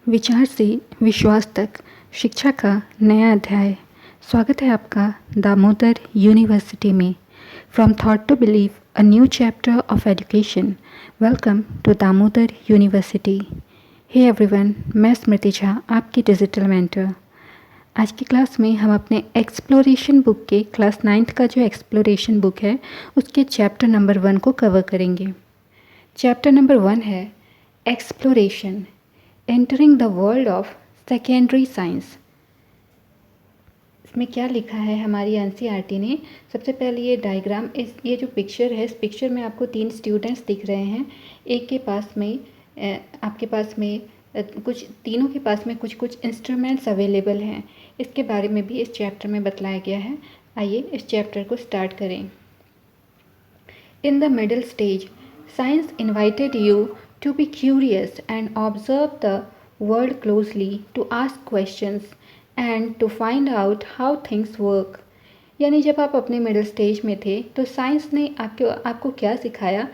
विचार से विश्वास तक शिक्षा का नया अध्याय। स्वागत है आपका दामोदर यूनिवर्सिटी में। From thought to believe a new chapter of education. Welcome to Damodar University. Hey everyone, मैं स्मृति झा, आपकी डिजिटल मेंटर। आज की क्लास में हम अपने एक्सप्लोरेशन बुक के क्लास 9th का जो एक्सप्लोरेशन बुक है उसके चैप्टर नंबर 1 को कवर करेंगे। चैप्टर नंबर 1 है exploration, entering the world of secondary science. इसमें क्या लिखा है हमारी एनसीईआरटी ने? सबसे पहले ये डायग्राम, ये जो पिक्चर है, इस पिक्चर में आपको 3 स्टूडेंट्स दिख रहे हैं। एक के पास में आपके पास में कुछ, तीनों के पास में कुछ कुछ इंस्ट्रूमेंट्स अवेलेबल हैं। इसके बारे में भी इस चैप्टर में बतलाया गया है। आइए इस चैप्टर को स्टार्ट करें। In the middle stage, science invited you to be curious and observe the world closely, to ask questions and to find out how things work। यानी जब आप अपने मिडिल स्टेज में थे तो साइंस ने आपको क्या सिखाया?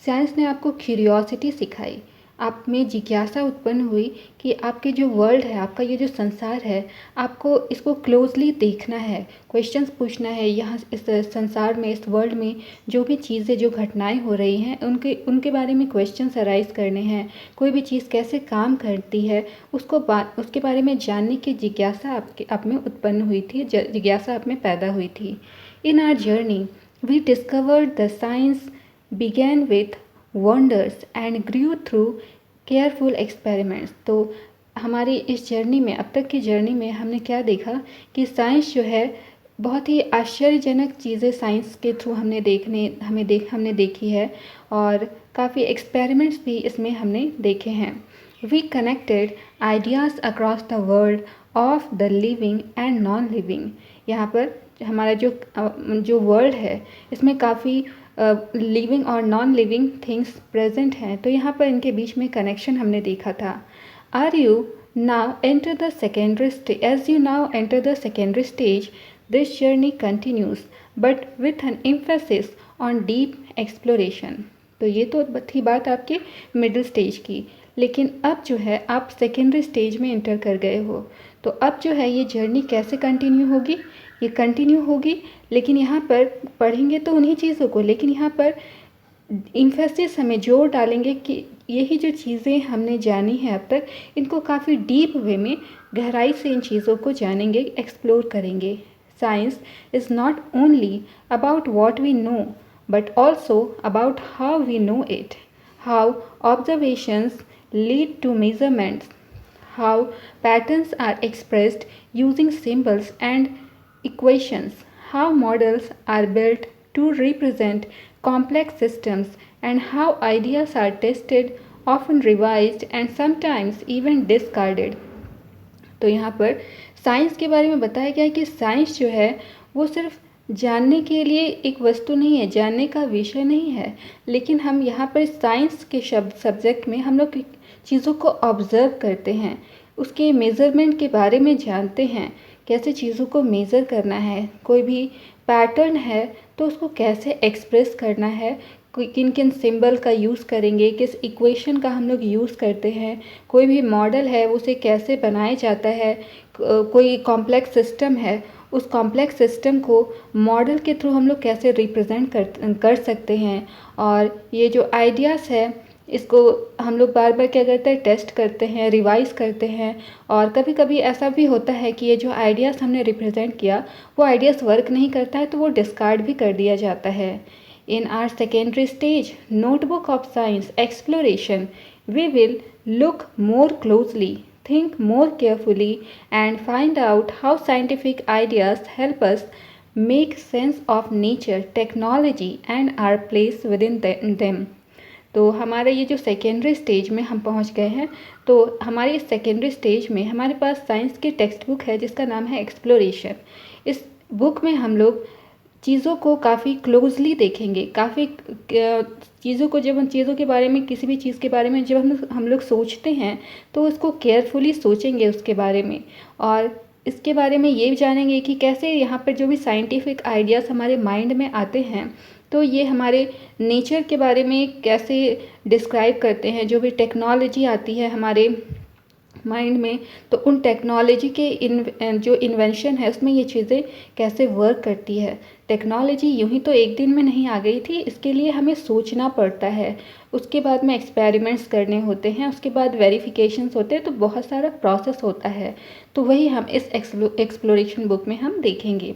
साइंस ने आपको क्यूरियोसिटी सिखाई, आप में जिज्ञासा उत्पन्न हुई कि आपके जो वर्ल्ड है, आपका ये जो संसार है, आपको इसको क्लोजली देखना है, क्वेश्चंस पूछना है। यहाँ इस संसार में, इस वर्ल्ड में जो भी चीज़ें, जो घटनाएं हो रही हैं, उनके बारे में क्वेश्चंस अराइज करने हैं। कोई भी चीज़ कैसे काम करती है उसके बारे में जानने की जिज्ञासा आप में उत्पन्न हुई थी, जिज्ञासा आप में पैदा हुई थी। In our journey we discovered the science began with wonders and grew through careful experiments। तो हमारी इस जर्नी में, अब तक की जर्नी में हमने क्या देखा कि साइंस जो है, बहुत ही आश्चर्यजनक चीज़ें साइंस के थ्रू हमने देखी है और काफ़ी एक्सपेरिमेंट्स भी इसमें हमने देखे हैं। We connected ideas across the world of the living and non living. यहाँ पर हमारा जो वर्ल्ड है, इसमें काफ़ी लिविंग और नॉन लिविंग थिंग्स प्रेजेंट हैं। तो यहाँ पर इनके बीच में कनेक्शन हमने देखा था। Are you now enter the secondary stage, as you now enter the secondary stage, this journey continues but with an emphasis on deep exploration. तो ये तो थी बात आपके मिडिल स्टेज की, लेकिन अब जो है आप सेकेंडरी स्टेज में एंटर कर गए हो। तो अब जो है ये जर्नी कैसे कंटिन्यू होगी? ये कंटिन्यू होगी, लेकिन यहाँ पर पढ़ेंगे तो उन्हीं चीज़ों को, लेकिन यहाँ पर इम्फेसिस हमें जोर डालेंगे कि यही जो चीज़ें हमने जानी हैं अब तक, इनको काफ़ी डीप वे में, गहराई से इन चीज़ों को जानेंगे, एक्सप्लोर करेंगे। Science is not only about what we know but also about how we know it, how observations lead to measurements, how patterns are expressed using symbols and equations, how models are built to represent complex systems, and how ideas are tested, often revised and sometimes even discarded। तो यहाँ पर science के बारे में बताया गया है कि साइंस जो है वो सिर्फ जानने के लिए एक वस्तु नहीं है, जानने का विषय नहीं है, लेकिन हम यहाँ पर साइंस के सब्जेक्ट में हम लोग चीज़ों को ऑब्ज़र्व करते हैं, उसके मेज़रमेंट के बारे में जानते हैं, कैसे चीज़ों को मेज़र करना है, कोई भी पैटर्न है तो उसको कैसे एक्सप्रेस करना है, किन किन सिंबल का यूज़ करेंगे, किस इक्वेशन का हम लोग यूज़ करते हैं, कोई भी मॉडल है उसे कैसे बनाया जाता है, कोई कॉम्प्लेक्स सिस्टम है, उस कॉम्प्लेक्स सिस्टम को मॉडल के थ्रू हम लोग कैसे रिप्रेजेंट कर सकते हैं। और ये जो आइडियाज़ है, इसको हम लोग बार बार क्या करते हैं, टेस्ट करते हैं, रिवाइज करते हैं। और कभी कभी ऐसा भी होता है कि ये जो आइडियाज़ हमने रिप्रेजेंट किया, वो आइडियाज़ वर्क नहीं करता है तो वो डिस्कार्ड भी कर दिया जाता है। In our secondary stage notebook of science exploration, we will look more closely, think more carefully, and find out how scientific ideas help us make sense of nature, technology, and our place within them। तो हमारे ये जो secondary stage में हम पहुंच गए हैं, तो हमारे इस सेकेंडरी स्टेज में हमारे पास साइंस की टेक्स्ट बुक है जिसका नाम है एक्सप्लोरेशन। इस बुक में हम लोग चीज़ों को काफ़ी क्लोजली देखेंगे, काफ़ी चीज़ों को, जब उन चीज़ों के बारे में, किसी भी चीज़ के बारे में जब हम लोग सोचते हैं तो उसको केयरफुली सोचेंगे उसके बारे में, और इसके बारे में ये भी जानेंगे कि कैसे यहाँ पर जो भी साइंटिफिक आइडियाज़ हमारे माइंड में आते हैं तो ये हमारे नेचर के बारे में कैसे डिस्क्राइब करते हैं, जो भी टेक्नोलॉजी आती है हमारे माइंड में, तो उन टेक्नोलॉजी के जो इन्वेंशन है उसमें ये चीज़ें कैसे वर्क करती है। टेक्नोलॉजी यूं ही तो एक दिन में नहीं आ गई थी, इसके लिए हमें सोचना पड़ता है, उसके बाद में एक्सपेरिमेंट्स करने होते हैं, उसके बाद वेरिफिकेशंस होते हैं, तो बहुत सारा प्रोसेस होता है। तो वही हम इस एक्सप्लोरेशन बुक में हम देखेंगे।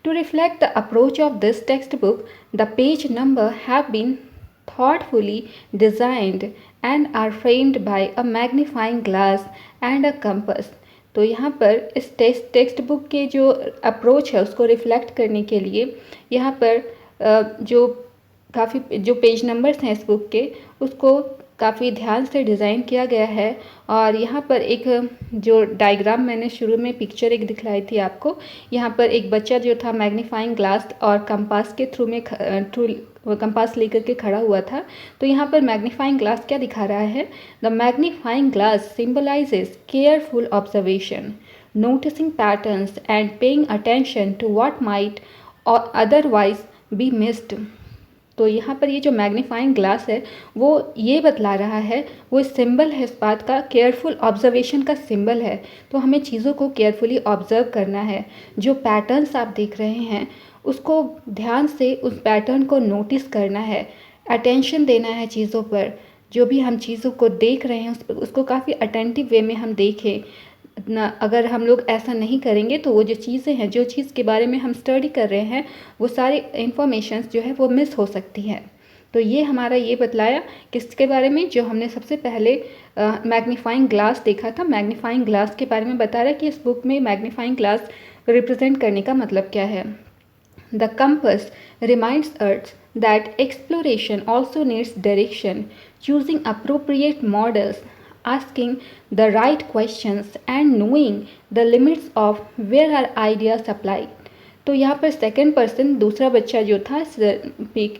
To reflect the approach of this textbook, the page number have been thoughtfully designed and are framed by a magnifying glass and a compass। तो यहाँ पर इस टेक्स्ट बुक के जो अप्रोच है उसको रिफ्लेक्ट करने के लिए यहाँ पर जो काफ़ी जो पेज नंबर्स हैं इस बुक के उसको काफ़ी ध्यान से डिज़ाइन किया गया है। और यहाँ पर एक जो डायग्राम मैंने शुरू में पिक्चर एक दिखलाई थी आपको, यहाँ पर एक बच्चा जो था मैग्नीफाइंग ग्लास और कंपास के थ्रू कंपास लेकर के खड़ा हुआ था। तो यहाँ पर मैग्नीफाइंग ग्लास क्या दिखा रहा है? The magnifying glass symbolises careful observation, noticing patterns and paying attention to what might otherwise be missed. तो यहाँ पर ये जो मैग्नीफाइंग ग्लास है वो ये बतला रहा है, वो सिंबल है इस बात का, केयरफुल ऑब्जर्वेशन का सिंबल है। तो हमें चीज़ों को केयरफुली ऑब्जर्व करना है। जो पैटर्न्स आप देख रहे हैं उसको ध्यान से उस पैटर्न को नोटिस करना है, अटेंशन देना है चीज़ों पर। जो भी हम चीज़ों को देख रहे हैं उसको काफ़ी अटेंटिव वे में हम देखें ना। अगर हम लोग ऐसा नहीं करेंगे तो वो जो चीज़ें हैं, जो चीज़ के बारे में हम स्टडी कर रहे हैं, वो सारी इंफॉर्मेशंस जो है वो मिस हो सकती हैं। तो ये हमारा ये बतलाया किसके बारे में, जो हमने सबसे पहले मैग्नीफाइंग ग्लास देखा था। मैग्नीफाइंग ग्लास के बारे में बता रहा है कि इस बुक में मैग्नीफाइंग ग्लास रिप्रेजेंट करने का मतलब क्या है। The compass reminds us that exploration also needs direction, choosing appropriate models, asking the right questions and knowing the limits of where our ideas apply। तो यहाँ पर सेकंड पर्सन दूसरा बच्चा जो था,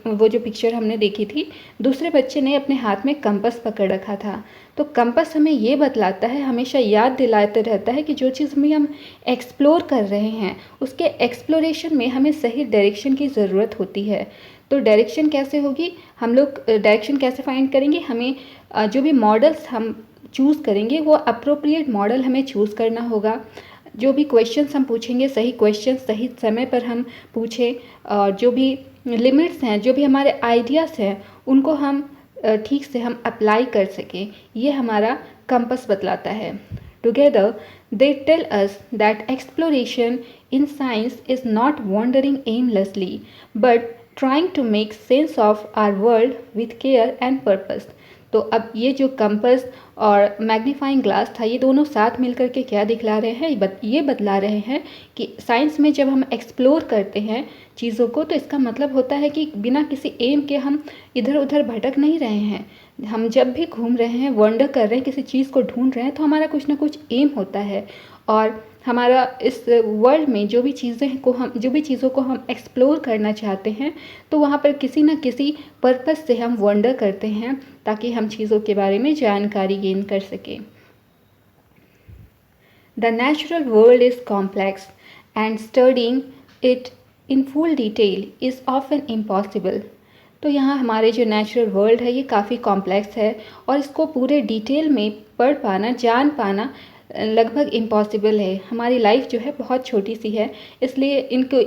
वो जो पिक्चर हमने देखी थी, दूसरे बच्चे ने अपने हाथ में कंपस पकड़ रखा था। तो कंपस हमें ये बतलाता है, हमेशा याद दिलाते रहता है कि जो चीज़ में हम एक्सप्लोर कर रहे हैं उसके एक्सप्लोरेशन में हमें सही डायरेक्शन की ज़रूरत होती है। तो डायरेक्शन कैसे होगी, हम लोग डायरेक्शन कैसे फाइंड करेंगे? हमें जो भी मॉडल्स हम चूज़ करेंगे वो अप्रोप्रिएट मॉडल हमें चूज़ करना होगा। जो भी क्वेश्चंस हम पूछेंगे सही क्वेश्चन सही समय पर हम पूछें, और जो भी लिमिट्स हैं, जो भी हमारे आइडियाज़ हैं, उनको हम ठीक से हम अप्लाई कर सकें, ये हमारा कंपस बतलाता है। Together they tell us that exploration in science is not wandering aimlessly but trying to make sense of our world with care and purpose. तो अब ये जो कंपस और मैग्नीफाइंग ग्लास था, ये दोनों साथ मिलकर के क्या दिखला रहे हैं? ये बतला रहे हैं कि साइंस में जब हम एक्सप्लोर करते हैं चीज़ों को, तो इसका मतलब होता है कि बिना किसी एम के हम इधर उधर भटक नहीं रहे हैं। हम जब भी घूम रहे हैं, वंडर कर रहे हैं, किसी चीज़ को ढूंढ रहे हैं, तो हमारा कुछ ना कुछ एम होता है। और हमारा इस वर्ल्ड में जो भी चीज़ों को हम एक्सप्लोर करना चाहते हैं, तो वहाँ पर किसी न किसी पर्पस से हम वंडर करते हैं ताकि हम चीज़ों के बारे में जानकारी गेन कर सकें। The natural world is complex and studying it in full detail is often impossible. तो यहाँ हमारे जो नेचुरल वर्ल्ड है ये काफ़ी कॉम्प्लेक्स है और इसको पूरे डिटेल में पढ़ पाना, जान पाना लगभग इम्पॉसिबल है। हमारी लाइफ जो है बहुत छोटी सी है, इसलिए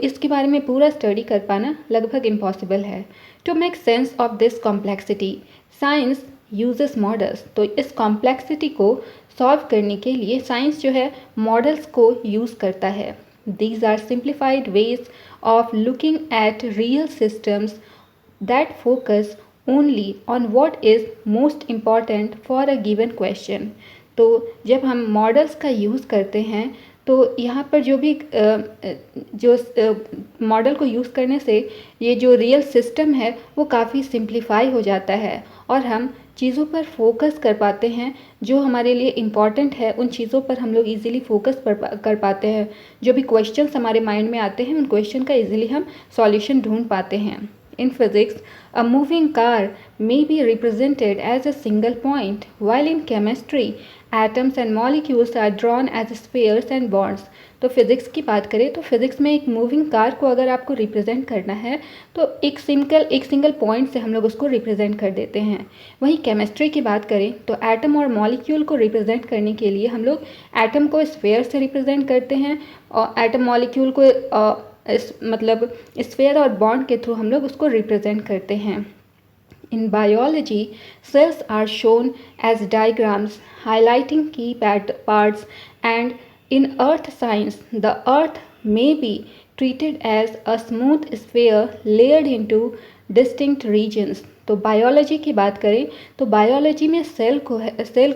इसके बारे में पूरा स्टडी कर पाना लगभग इम्पॉसिबल है। To make sense of this complexity science uses models. तो इस कॉम्प्लेक्सिटी को सॉल्व करने के लिए साइंस जो है मॉडल्स को यूज़ करता है। These are simplified ways of looking at real systems that focus only on what is most important for a given question. तो जब हम मॉडल्स का यूज़ करते हैं तो यहाँ पर जो मॉडल को यूज़ करने से ये जो रियल सिस्टम है वो काफ़ी सिंप्लीफाई हो जाता है और हम चीज़ों पर फोकस कर पाते हैं। जो हमारे लिए इम्पॉर्टेंट है उन चीज़ों पर हम लोग इजीली फोकस कर पाते हैं। जो भी क्वेश्चंस हमारे माइंड में आते हैं उन क्वेश्चन का इजीली हम सॉल्यूशन ढूंढ पाते हैं। In physics, a moving car may be represented as a single point, while in chemistry, atoms and molecules are drawn as spheres and bonds. तो फिज़िक्स की बात करें तो फिज़िक्स में एक मूविंग कार को अगर आपको रिप्रेजेंट करना है तो एक सिंगल पॉइंट से हम लोग उसको रिप्रेजेंट कर देते हैं। वहीं केमिस्ट्री की बात करें तो एटम और मॉलिक्यूल को रिप्रेजेंट करने के लिए हम लोग एटम को स्फेयर से रिप्रेजेंट करते हैं और एटम मॉलिक्यूल को मतलब स्फेयर और बॉन्ड के थ्रू हम लोग उसको रिप्रेजेंट करते हैं। In biology, cells are shown as diagrams highlighting key parts, and in earth science, the earth may be treated as a smooth sphere layered into distinct regions. तो biology की बात करें तो बायोलॉजी में सेल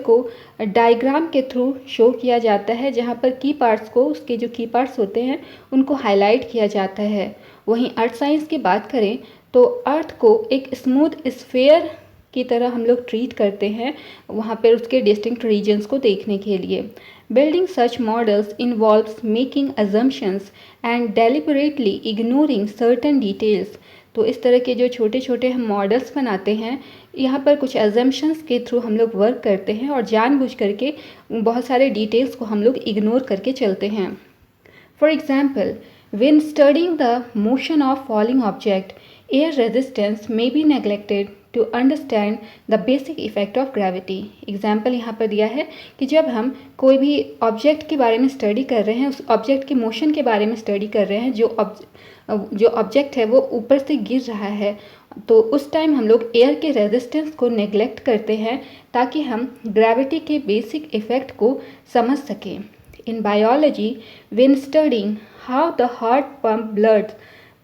को diagram के through show किया जाता है, जहाँ पर की पार्ट्स को उसके जो की पार्ट्स होते हैं उनको हाईलाइट किया जाता है। वहीं अर्थ साइंस की बात करें तो अर्थ को एक स्मूथ स्फेयर की तरह हम लोग ट्रीट करते हैं वहाँ पर उसके डिस्टिंक्ट रीजन्स को देखने के लिए। Building such models involves making assumptions and deliberately ignoring certain details. तो इस तरह के जो छोटे छोटे हम मॉडल्स बनाते हैं, यहाँ पर कुछ अजम्पशंस के थ्रू हम लोग वर्क करते हैं और जानबूझ करके बहुत सारे डिटेल्स को हम लोग इग्नोर करके चलते हैं। For example, when studying the motion of falling object, air resistance may be neglected to understand the basic effect of gravity. Example यहाँ पर दिया है कि जब हम कोई भी ऑब्जेक्ट के बारे में स्टडी कर रहे हैं, उस ऑब्जेक्ट के मोशन के बारे में स्टडी कर रहे हैं, जो ऑब्जेक्ट है वो ऊपर से गिर रहा है, तो उस टाइम हम लोग एयर के रेजिस्टेंस को नेग्लेक्ट करते हैं ताकि हम ग्रेविटी के बेसिक इफ़ेक्ट को समझ सकें। In biology, when studying how the heart pumps blood,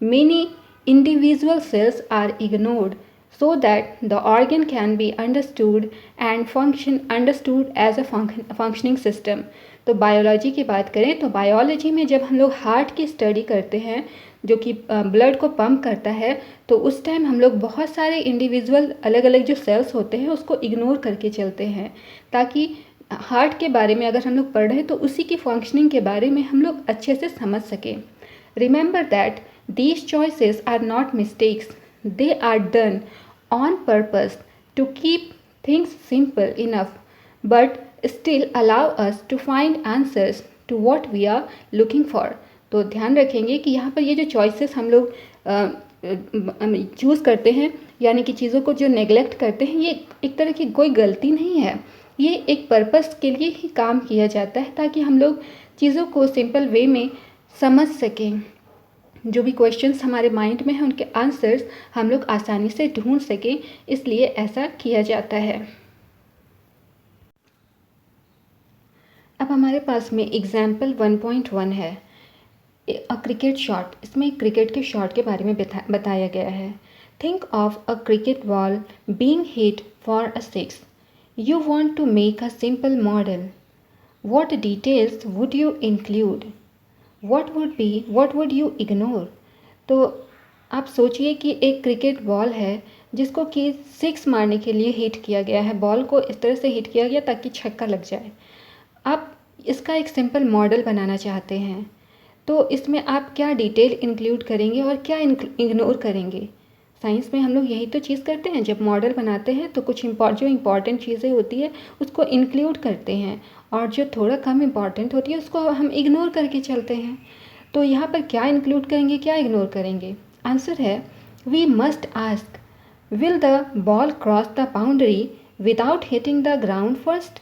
many individual cells are ignored so that the organ can be understood as a functioning system. तो बायोलॉजी की बात करें तो बायोलॉजी में जब हम लोग हार्ट की स्टडी करते हैं जो कि ब्लड को पंप करता है, तो उस टाइम हम लोग बहुत सारे इंडिविजुअल अलग अलग जो सेल्स होते हैं उसको इग्नोर करके चलते हैं, ताकि हार्ट के बारे में अगर हम लोग पढ़ रहे हैं तो उसी की फंक्शनिंग के बारे में हम लोग अच्छे से समझ सकें। Remember that these choices are not mistakes, they are done on purpose to keep things simple enough but still allow us to find answers to what we are looking for. तो ध्यान रखेंगे कि यहाँ पर ये जो चॉइसेस हम लोग चूज़ करते हैं, यानी कि चीज़ों को जो नेग्लेक्ट करते हैं, ये एक तरह की कोई गलती नहीं है, ये एक पर्पस के लिए ही काम किया जाता है ताकि हम लोग चीज़ों को सिंपल वे में समझ सकें। जो भी क्वेश्चंस हमारे माइंड में हैं उनके आंसर्स हम लोग आसानी से ढूंढ सकें, इसलिए ऐसा किया जाता है। अब हमारे पास में एग्जाम्पल 1.1 है, अ क्रिकेट शॉट। इसमें क्रिकेट के शॉट के बारे में बताया गया है। Think of a cricket ball being hit for a 6. You want to make a simple model. What details would you include? What would you ignore? तो आप सोचिए कि एक क्रिकेट बॉल है जिसको कि 6 मारने के लिए हिट किया गया है, बॉल को इस तरह से हिट किया गया ताकि छक्का लग जाए। आप इसका एक सिंपल मॉडल बनाना चाहते हैं, तो इसमें आप क्या डिटेल इंक्लूड करेंगे और क्या इग्नोर करेंगे? साइंस में हम लोग यही तो चीज़ करते हैं, जब मॉडल बनाते हैं तो कुछ जो इम्पॉर्टेंट चीज़ें होती है उसको इंक्लूड करते हैं और जो थोड़ा कम इम्पॉर्टेंट होती है उसको हम इग्नोर करके चलते हैं। तो यहाँ पर क्या इंक्लूड करेंगे, क्या इग्नोर करेंगे? आंसर है we must ask, will the ball cross the boundary without hitting the ground first?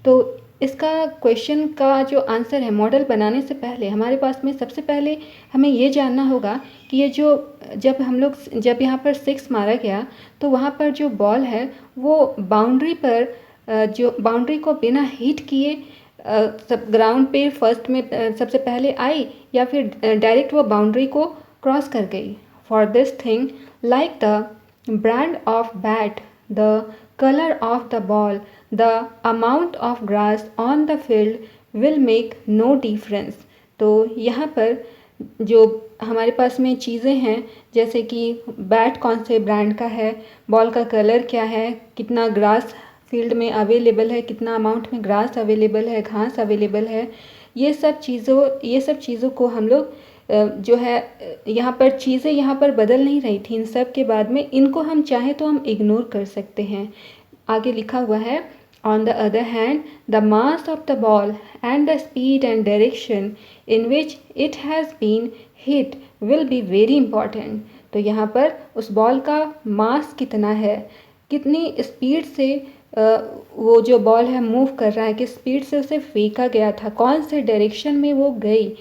तो इसका क्वेश्चन का जो आंसर है, मॉडल बनाने से पहले हमारे पास में सबसे पहले हमें ये जानना होगा कि ये जब यहाँ पर 6 मारा गया तो वहाँ पर जो बॉल है वो बाउंड्री पर जो बाउंड्री को बिना हिट किए सब ग्राउंड पे फर्स्ट में सबसे पहले आई या फिर डायरेक्ट वो बाउंड्री को क्रॉस कर गई। For this thing like the brand of bat, the colour of the ball, the amount of grass on the field will make no difference. तो यहाँ पर जो हमारे पास में चीज़ें हैं, जैसे कि बैट कौन से ब्रांड का है, बॉल का कलर क्या है, कितना ग्रास फील्ड में अवेलेबल है, कितना अमाउंट में ग्रास अवेलेबल है, घास अवेलेबल है, ये सब चीज़ों को हम लोग जो है यहाँ पर चीज़ें यहाँ पर बदल नहीं रही थी। इन सब के बाद में इनको हम चाहें तो हम इग्नोर कर सकते हैं। आगे लिखा हुआ है, on the other hand the mass of the ball and the speed and direction in which it has been hit will be very important. तो यहाँ पर उस बॉल का मास कितना है, कितनी स्पीड से वो जो बॉल है मूव कर रहा है, किस स्पीड से उसे फेंका गया था, कौन से डायरेक्शन में वो गई,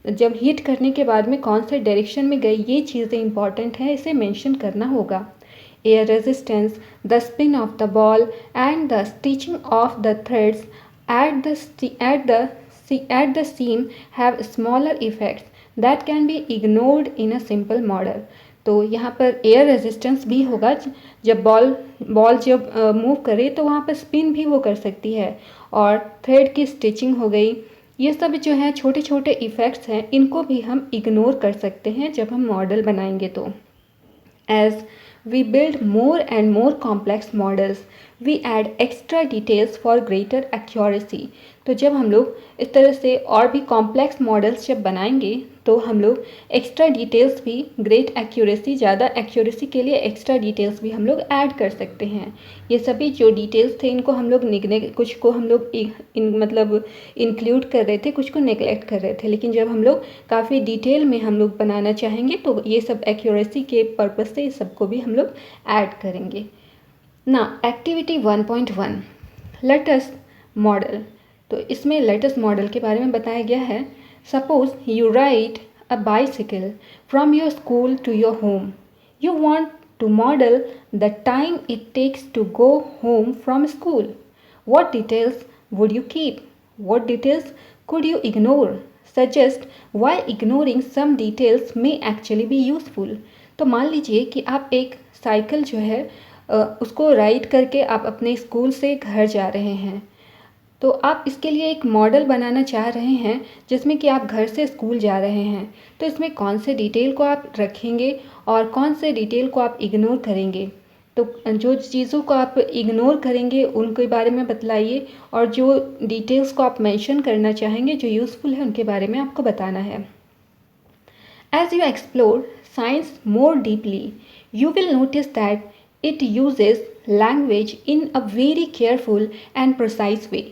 जब हिट करने के बाद में कौन से डायरेक्शन में गई, ये चीज़ें इंपॉर्टेंट है, इसे मेंशन करना होगा। Air resistance, the spin off the ball and the stitching of the threads at the seam have smaller effects that can be ignored in a simple model। तो यहाँ पर एयर रेजिस्टेंस भी होगा, जब बॉल जब move करे तो वहाँ पर स्पिन भी वो कर सकती है, और थ्रेड की स्टिचिंग हो गई, ये सब जो है छोटे छोटे इफ़ेक्ट्स हैं, इनको भी हम इग्नोर कर सकते हैं जब हम मॉडल बनाएंगे तो। As we build more and more complex models, we add extra details for greater accuracy। तो जब हम लोग इस तरह से और भी कॉम्प्लेक्स मॉडल्स जब बनाएंगे तो हम लोग एक्स्ट्रा डिटेल्स भी, ग्रेट एक्यूरेसी, ज़्यादा एक्यूरेसी के लिए एक्स्ट्रा डिटेल्स भी हम लोग ऐड कर सकते हैं। ये सभी जो डिटेल्स थे इनको हम लोग कुछ को हम लोग मतलब इंक्लूड कर रहे थे, कुछ को नेगलेक्ट कर रहे थे, लेकिन जब हम लोग काफ़ी डिटेल में हम लोग बनाना चाहेंगे तो ये सब एक्यूरेसी के पर्पज़ से इस सबको भी हम लोग ऐड करेंगे ना। Activity 1.1 latest model. तो इसमें लेटेस्ट मॉडल के बारे में बताया गया है। Suppose you ride a bicycle from your school to your home, you want to model the time it takes to go home from school. What details would you keep, what details could you ignore, suggest why ignoring some details may actually be useful। तो मान लीजिए कि आप एक cycle जो है उसको ride करके आप अपने स्कूल से घर जा रहे हैं, तो आप इसके लिए एक मॉडल बनाना चाह रहे हैं जिसमें कि आप घर से स्कूल जा रहे हैं, तो इसमें कौन से डिटेल को आप रखेंगे और कौन से डिटेल को आप इग्नोर करेंगे। तो जो चीज़ों को आप इग्नोर करेंगे उनके बारे में बतलाइए, और जो डिटेल्स को आप मेंशन करना चाहेंगे जो यूज़फुल है उनके बारे में आपको बताना है। As you explore science more deeply you will notice that it uses language in a very careful and precise way।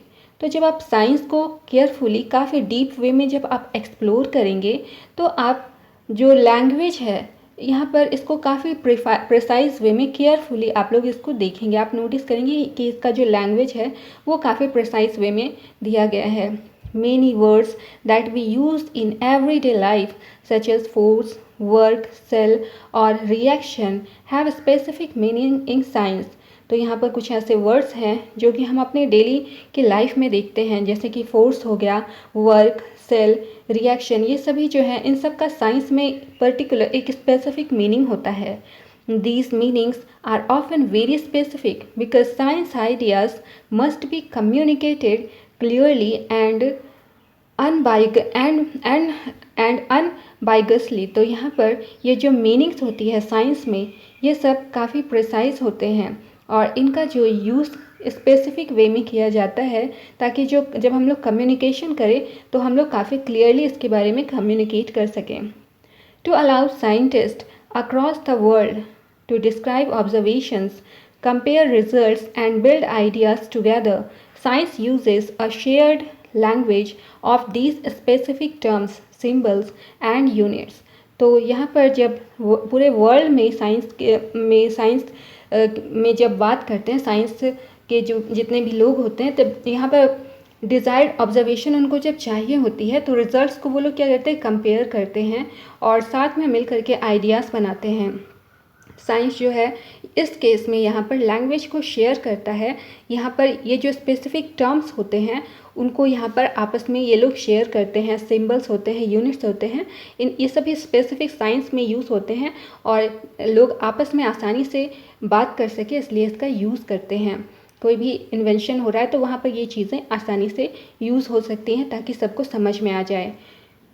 तो जब आप साइंस को केयरफुली काफ़ी डीप वे में जब आप एक्सप्लोर करेंगे तो आप जो लैंग्वेज है यहाँ पर इसको काफ़ी प्रिसाइज वे में केयरफुली आप लोग इसको देखेंगे, आप नोटिस करेंगे कि इसका जो लैंग्वेज है वो काफ़ी प्रिसाइज वे में दिया गया है। Many words that we use in everyday life such as force, work, cell or reaction have specific meaning in science। तो यहाँ पर कुछ ऐसे वर्ड्स हैं जो कि हम अपने डेली की लाइफ में देखते हैं, जैसे कि फोर्स हो गया, वर्क, सेल, रिएक्शन, ये सभी जो है इन सब का साइंस में पर्टिकुलर एक स्पेसिफिक मीनिंग होता है। These meanings are often very specific because science ideas must be communicated clearly and unbiasedly। तो यहाँ पर ये जो मीनिंग्स होती है साइंस में ये सब काफ़ी प्रिसाइज होते हैं और इनका जो यूज़ स्पेसिफिक वे में किया जाता है ताकि जो जब हम लोग कम्युनिकेशन करें तो हम लोग काफ़ी क्लियरली इसके बारे में कम्युनिकेट कर सकें। To allow scientist across the world to describe observations, compare results and build ideas together, science uses a shared language of these specific terms, symbols and units। तो यहाँ पर जब पूरे वर्ल्ड में साइंस में जब बात करते हैं, साइंस के जो जितने भी लोग होते हैं, तब यहाँ पर डिज़ायर्ड ऑब्जर्वेशन उनको जब चाहिए होती है तो रिजल्ट्स को वो लोग क्या करते हैं, कंपेयर करते हैं और साथ में मिल करके आइडियाज़ बनाते हैं। साइंस जो है इस केस में यहाँ पर लैंग्वेज को शेयर करता है। यहाँ पर ये जो स्पेसिफिक टर्म्स होते हैं उनको यहाँ पर आपस में ये लोग शेयर करते हैं, सिंबल्स होते हैं, यूनिट्स होते हैं, ये सभी स्पेसिफिक साइंस में यूज़ होते हैं और लोग आपस में आसानी से बात कर सके इसलिए इसका यूज़ करते हैं। कोई भी इन्वेंशन हो रहा है तो वहाँ पर ये चीज़ें आसानी से यूज़ हो सकती हैं ताकि सबको समझ में आ जाए।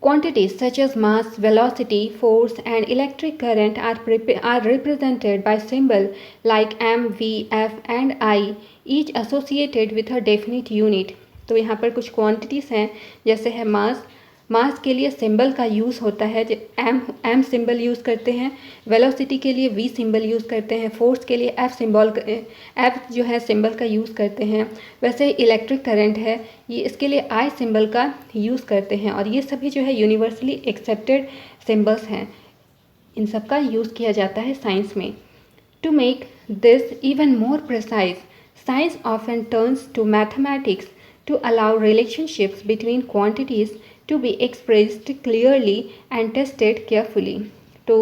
Quantities such as mass, velocity, force and electric current are represented by symbol like m, v, f and I, each associated with a definite unit। तो यहाँ पर कुछ quantities हैं जैसे है mass, मास के लिए सिंबल का यूज़ होता है, एम सिंबल यूज़ करते हैं। वेलोसिटी के लिए वी सिंबल यूज़ करते हैं। फोर्स के लिए एफ जो है सिंबल का यूज़ करते हैं। वैसे इलेक्ट्रिक करंट है, ये इसके लिए आई सिंबल का यूज़ करते हैं। और ये सभी जो है यूनिवर्सली एक्सेप्टेड सिंबल्स हैं, इन सब का यूज़ किया जाता है साइंस में। To make this even more precise, science often turns to mathematics to allow relationships between quantities to be expressed clearly and tested carefully। तो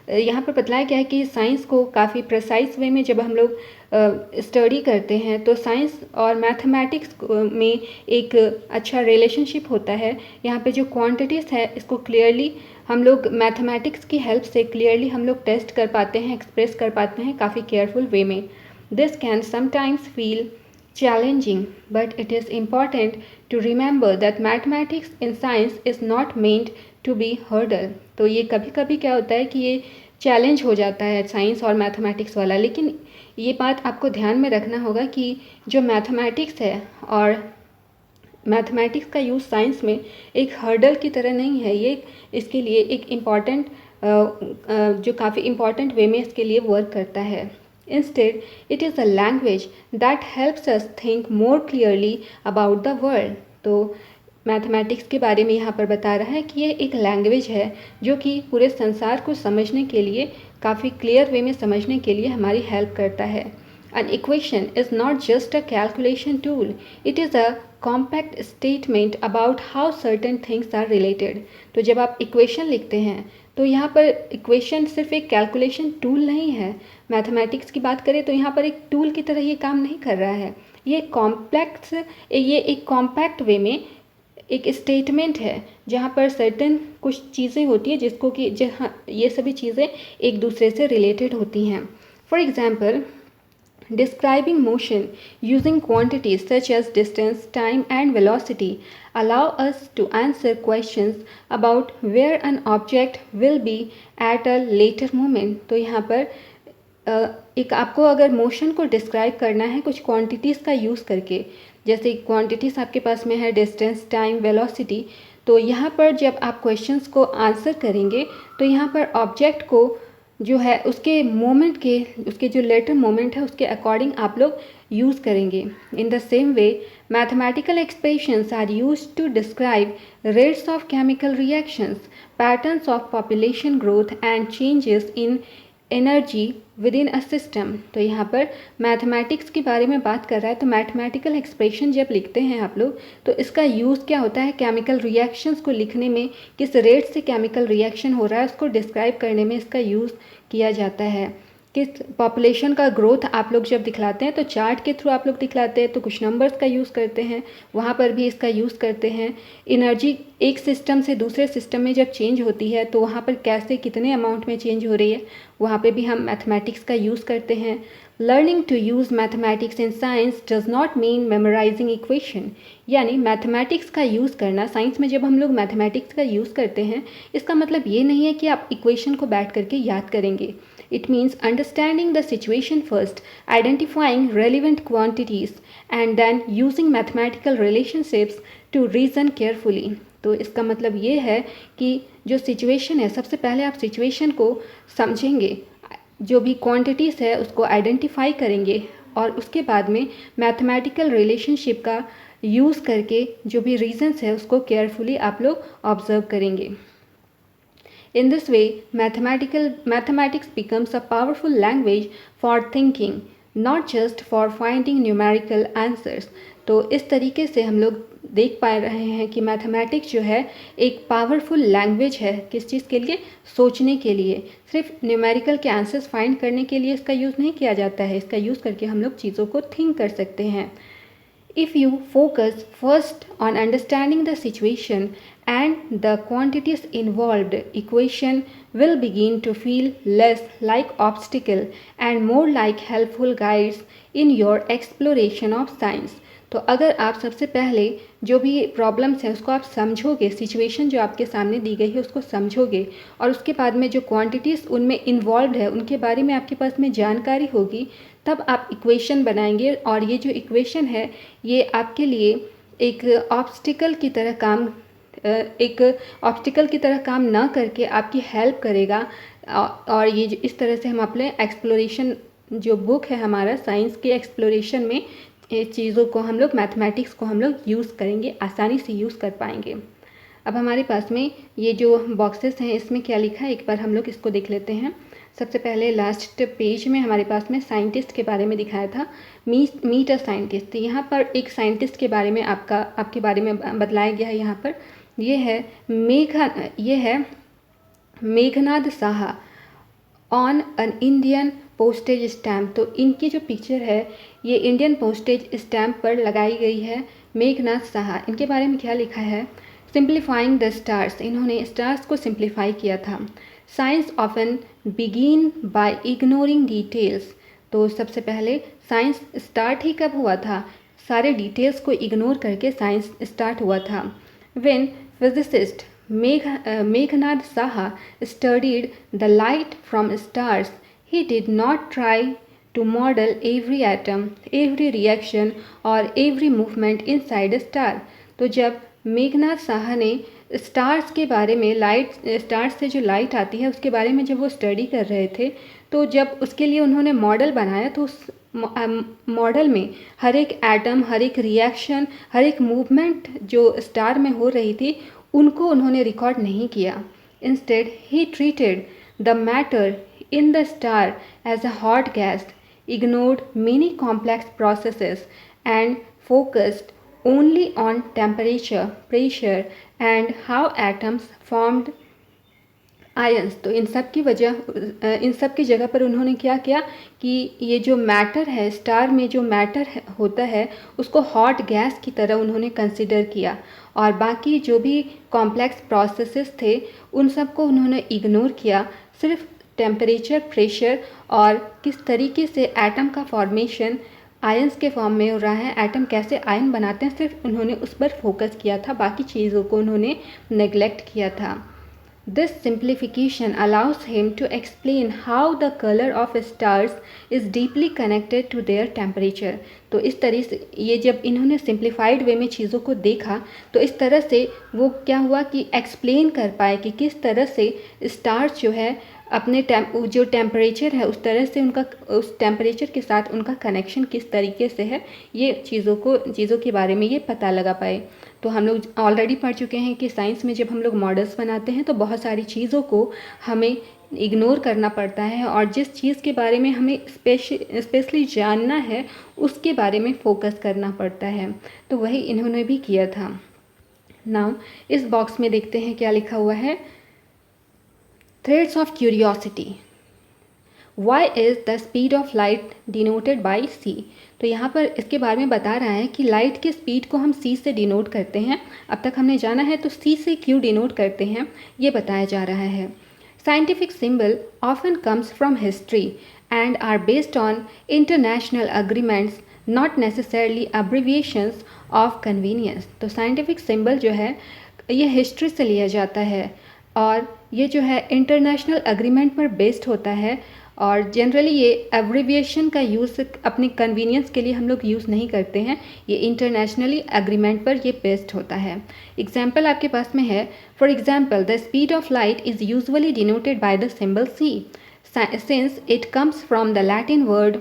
यहाँ पर बतलाया गया है कि साइंस को काफ़ी प्रिसाइज वे में जब हम लोग स्टडी करते हैं तो साइंस और मैथमेटिक्स में एक अच्छा रिलेशनशिप होता है। यहाँ पे जो क्वांटिटीज़ है इसको क्लियरली हम लोग मैथमेटिक्स की हेल्प से क्लियरली हम लोग टेस्ट कर पाते हैं, एक्सप्रेस कर पाते हैं काफ़ी केयरफुल वे में। This can sometimes feel challenging, but it is important to remember that mathematics in science is not meant to be hurdle। तो ये कभी कभी क्या होता है कि ये चैलेंज हो जाता है साइंस और मैथमेटिक्स वाला, लेकिन ये बात आपको ध्यान में रखना होगा कि जो मैथमेटिक्स है और मैथमेटिक्स का यूज़ साइंस में एक हर्डल की तरह नहीं है। ये इसके लिए एक इम्पॉर्टेंट जो काफ़ी इम्पॉर्टेंट वे में इसके लिए वर्क करता है। Instead, it is a language that helps us think more clearly about the world। तो मैथमेटिक्स के बारे में यहाँ पर बता रहा है कि ये एक लैंग्वेज है जो कि पूरे संसार को समझने के लिए, काफ़ी क्लियर वे में समझने के लिए हमारी हेल्प करता है। An equation is not just a calculation tool, it is a compact statement about how certain things are related। तो जब आप इक्वेशन लिखते हैं तो यहाँ पर इक्वेशन सिर्फ एक कैलकुलेशन टूल नहीं है। मैथमेटिक्स की बात करें तो यहाँ पर एक टूल की तरह ये काम नहीं कर रहा है। ये एक कॉम्पैक्ट वे में एक स्टेटमेंट है जहाँ पर सर्टेन कुछ चीज़ें होती है जिसको कि जहाँ ये सभी चीज़ें एक दूसरे से रिलेटेड होती हैं। For example, describing motion using quantities such as distance, time and velocity allow us to answer questions about where an object will be at a later moment। तो यहाँ पर एक आपको अगर मोशन को डिस्क्राइब करना है कुछ क्वांटिटीज़ का यूज़ करके, जैसे क्वांटिटीज़ आपके पास में है डिस्टेंस, टाइम, वेलोसिटी, तो यहाँ पर जब आप क्वेश्चंस को आंसर करेंगे तो यहाँ पर ऑब्जेक्ट को जो है उसके मोमेंट के, उसके जो लेटर मोमेंट है उसके अकॉर्डिंग आप लोग यूज़ करेंगे। In the same way mathematical expressions are use to describe rates of chemical reactions, patterns of population growth and changes in energy within a system. तो यहाँ पर मैथमेटिक्स के बारे में बात कर रहा है, तो मैथमेटिकल एक्सप्रेशन जब लिखते हैं आप लोग तो इसका यूज़ क्या होता है, केमिकल रिएक्शंस को लिखने में, किस रेट से केमिकल रिएक्शन हो रहा है उसको डिस्क्राइब करने में इसका यूज़ किया जाता है। किस पॉपुलेशन का ग्रोथ आप लोग जब दिखलाते हैं तो चार्ट के थ्रू आप लोग दिखलाते हैं, तो कुछ नंबर्स का यूज़ करते हैं, वहाँ पर भी इसका यूज़ करते हैं। एनर्जी एक सिस्टम से दूसरे सिस्टम में जब चेंज होती है तो वहाँ पर कैसे कितने अमाउंट में चेंज हो रही है, वहाँ पे भी हम मैथमेटिक्स का यूज़ करते हैं। Learning to use mathematics in science does not mean memorising equation. यानी मैथमेटिक्स का यूज़ करना, साइंस में जब हम लोग मैथमेटिक्स का यूज़ करते हैं इसका मतलब ये नहीं है कि आप इक्वेशन को बैठ करके याद करेंगे। It means understanding the situation first, identifying relevant quantities, and then using mathematical relationships to reason carefully। तो इसका मतलब ये है कि जो सिचुएशन है, सबसे पहले आप सिचुएशन को समझेंगे, जो भी क्वांटिटीज़ है उसको आइडेंटिफाई करेंगे और उसके बाद में मैथमेटिकल रिलेशनशिप का यूज़ करके जो भी रीजंस है उसको केयरफुली आप लोग ऑब्जर्व करेंगे। In this way, mathematics becomes a powerful language for thinking, not just for finding numerical answers। तो इस तरीके से हम लोग देख पा रहे हैं कि मैथमेटिक्स जो है एक पावरफुल लैंग्वेज है, किस चीज़ के लिए, सोचने के लिए। सिर्फ न्यूमेरिकल के आंसर्स फाइंड करने के लिए इसका यूज़ नहीं किया जाता है, इसका यूज़ करके हम लोग चीज़ों को थिंक कर सकते हैं। If you focus first on understanding the situation and the quantities involved, equation will begin to feel less like obstacle and more like helpful guides in your exploration of science। तो अगर आप सबसे पहले जो भी प्रॉब्लम्स हैं उसको आप समझोगे, सिचुएशन जो आपके सामने दी गई है उसको समझोगे और उसके बाद में जो क्वांटिटीज़ उनमें इन्वॉल्व है उनके बारे में आपके पास में जानकारी होगी, तब आप इक्वेशन बनाएंगे और ये जो इक्वेशन है ये आपके लिए एक ऑब्स्टिकल की तरह काम एक ऑब्स्टिकल की तरह काम ना करके आपकी हेल्प करेगा। और ये इस तरह से हम अपने एक्सप्लोरेशन जो बुक है हमारा साइंस के एक्सप्लोरेशन में चीज़ों को हम लोग मैथमेटिक्स को हम लोग यूज़ करेंगे, आसानी से यूज़ कर पाएंगे। अब हमारे पास में ये जो बॉक्सेस हैं इसमें क्या लिखा है एक बार हम लोग इसको देख लेते हैं। सबसे पहले लास्ट पेज में हमारे पास में साइंटिस्ट के बारे में दिखाया था, मीट अ साइंटिस्ट। तो यहाँ पर एक साइंटिस्ट के बारे में आपके बारे में बतलाया गया है। यहाँ पर ये है Meghnad Saha on an Indian postage stamp. तो इनकी जो पिक्चर है ये इंडियन पोस्टेज स्टैम्प पर लगाई गई है। मेघनाद साहा, इनके बारे में क्या लिखा है, सिंप्लीफाइंग द स्टार्स, इन्होंने स्टार्स को सिंप्लीफाई किया था। Science often begin by ignoring details. तो सबसे पहले साइंस स्टार्ट ही कब हुआ था, सारे डिटेल्स को इग्नोर करके साइंस स्टार्ट हुआ था। When physicist Meghnad Saha studied the light from stars, he did not try to model every atom, every reaction or every movement inside a star। तो जब मेघनाद साहा ने स्टार्स के बारे में, स्टार्स से जो लाइट आती है उसके बारे में जब वो स्टडी कर रहे थे, तो जब उसके लिए उन्होंने मॉडल बनाया तो उस मॉडल में हर एक एटम, हर एक रिएक्शन, हर एक मूवमेंट जो स्टार में हो रही थी उनको उन्होंने रिकॉर्ड नहीं किया। Instead he treated the matter in the star as a hot gas, ignored many complex processes and focused only on temperature, pressure and how atoms formed ions. तो इन सब की जगह पर उन्होंने क्या किया कि ये जो मैटर है, स्टार में जो मैटर होता है उसको हॉट गैस की तरह उन्होंने कंसिडर किया और बाकी जो भी कॉम्प्लेक्स प्रोसेसेस थे उन सबको उन्होंने इग्नोर किया। सिर्फ टेम्परेचर, प्रेशर और किस तरीके से एटम का फॉर्मेशन आयंस के फॉर्म में हो रहा है, एटम कैसे आयन बनाते हैं, सिर्फ उन्होंने उस पर फोकस किया था, बाकी चीज़ों को उन्होंने नेग्लेक्ट किया था। This simplification allows him to explain how the color of stars is deeply connected to their temperature। तो इस तरह से ये जब इन्होंने सिंप्लीफाइड वे में चीज़ों को देखा तो इस तरह से वो क्या हुआ कि एक्सप्लेन कर पाए कि किस तरह से स्टार्स जो है अपने जो टेम्परेचर है उस तरह से उनका, उस टेम्परेचर के साथ उनका कनेक्शन किस तरीके से है, ये चीज़ों के बारे में ये पता लगा पाए। तो हम लोग ऑलरेडी पढ़ चुके हैं कि साइंस में जब हम लोग मॉडल्स बनाते हैं तो बहुत सारी चीज़ों को हमें इग्नोर करना पड़ता है और जिस चीज़ के बारे में हमें स्पेशली जानना है उसके बारे में फोकस करना पड़ता है। तो वही इन्होंने भी किया था। नाउ इस बॉक्स में देखते हैं क्या लिखा हुआ है, threads of curiosity, why is the speed of light denoted by C. तो यहाँ पर इसके बारे में बता रहा है कि लाइट के स्पीड को हम सी से डिनोट करते हैं। अब तक हमने जाना है तो सी से क्यों डिनोट करते हैं ये बताया जा रहा है। Scientific symbol often comes from history and are based on international agreements, not necessarily abbreviations of convenience. तो साइंटिफिक सिंबल जो है ये हिस्ट्री से लिया जाता है और ये जो है इंटरनेशनल अग्रीमेंट पर बेस्ड होता है और जनरली ये एब्रिविएशन का यूज़ अपने कन्वीनियंस के लिए हम लोग यूज़ नहीं करते हैं, ये इंटरनेशनली एग्रीमेंट पर ये बेस्ड होता है। एग्जाम्पल आपके पास में है, for example the speed of light is usually denoted by the symbol C since it comes from the Latin word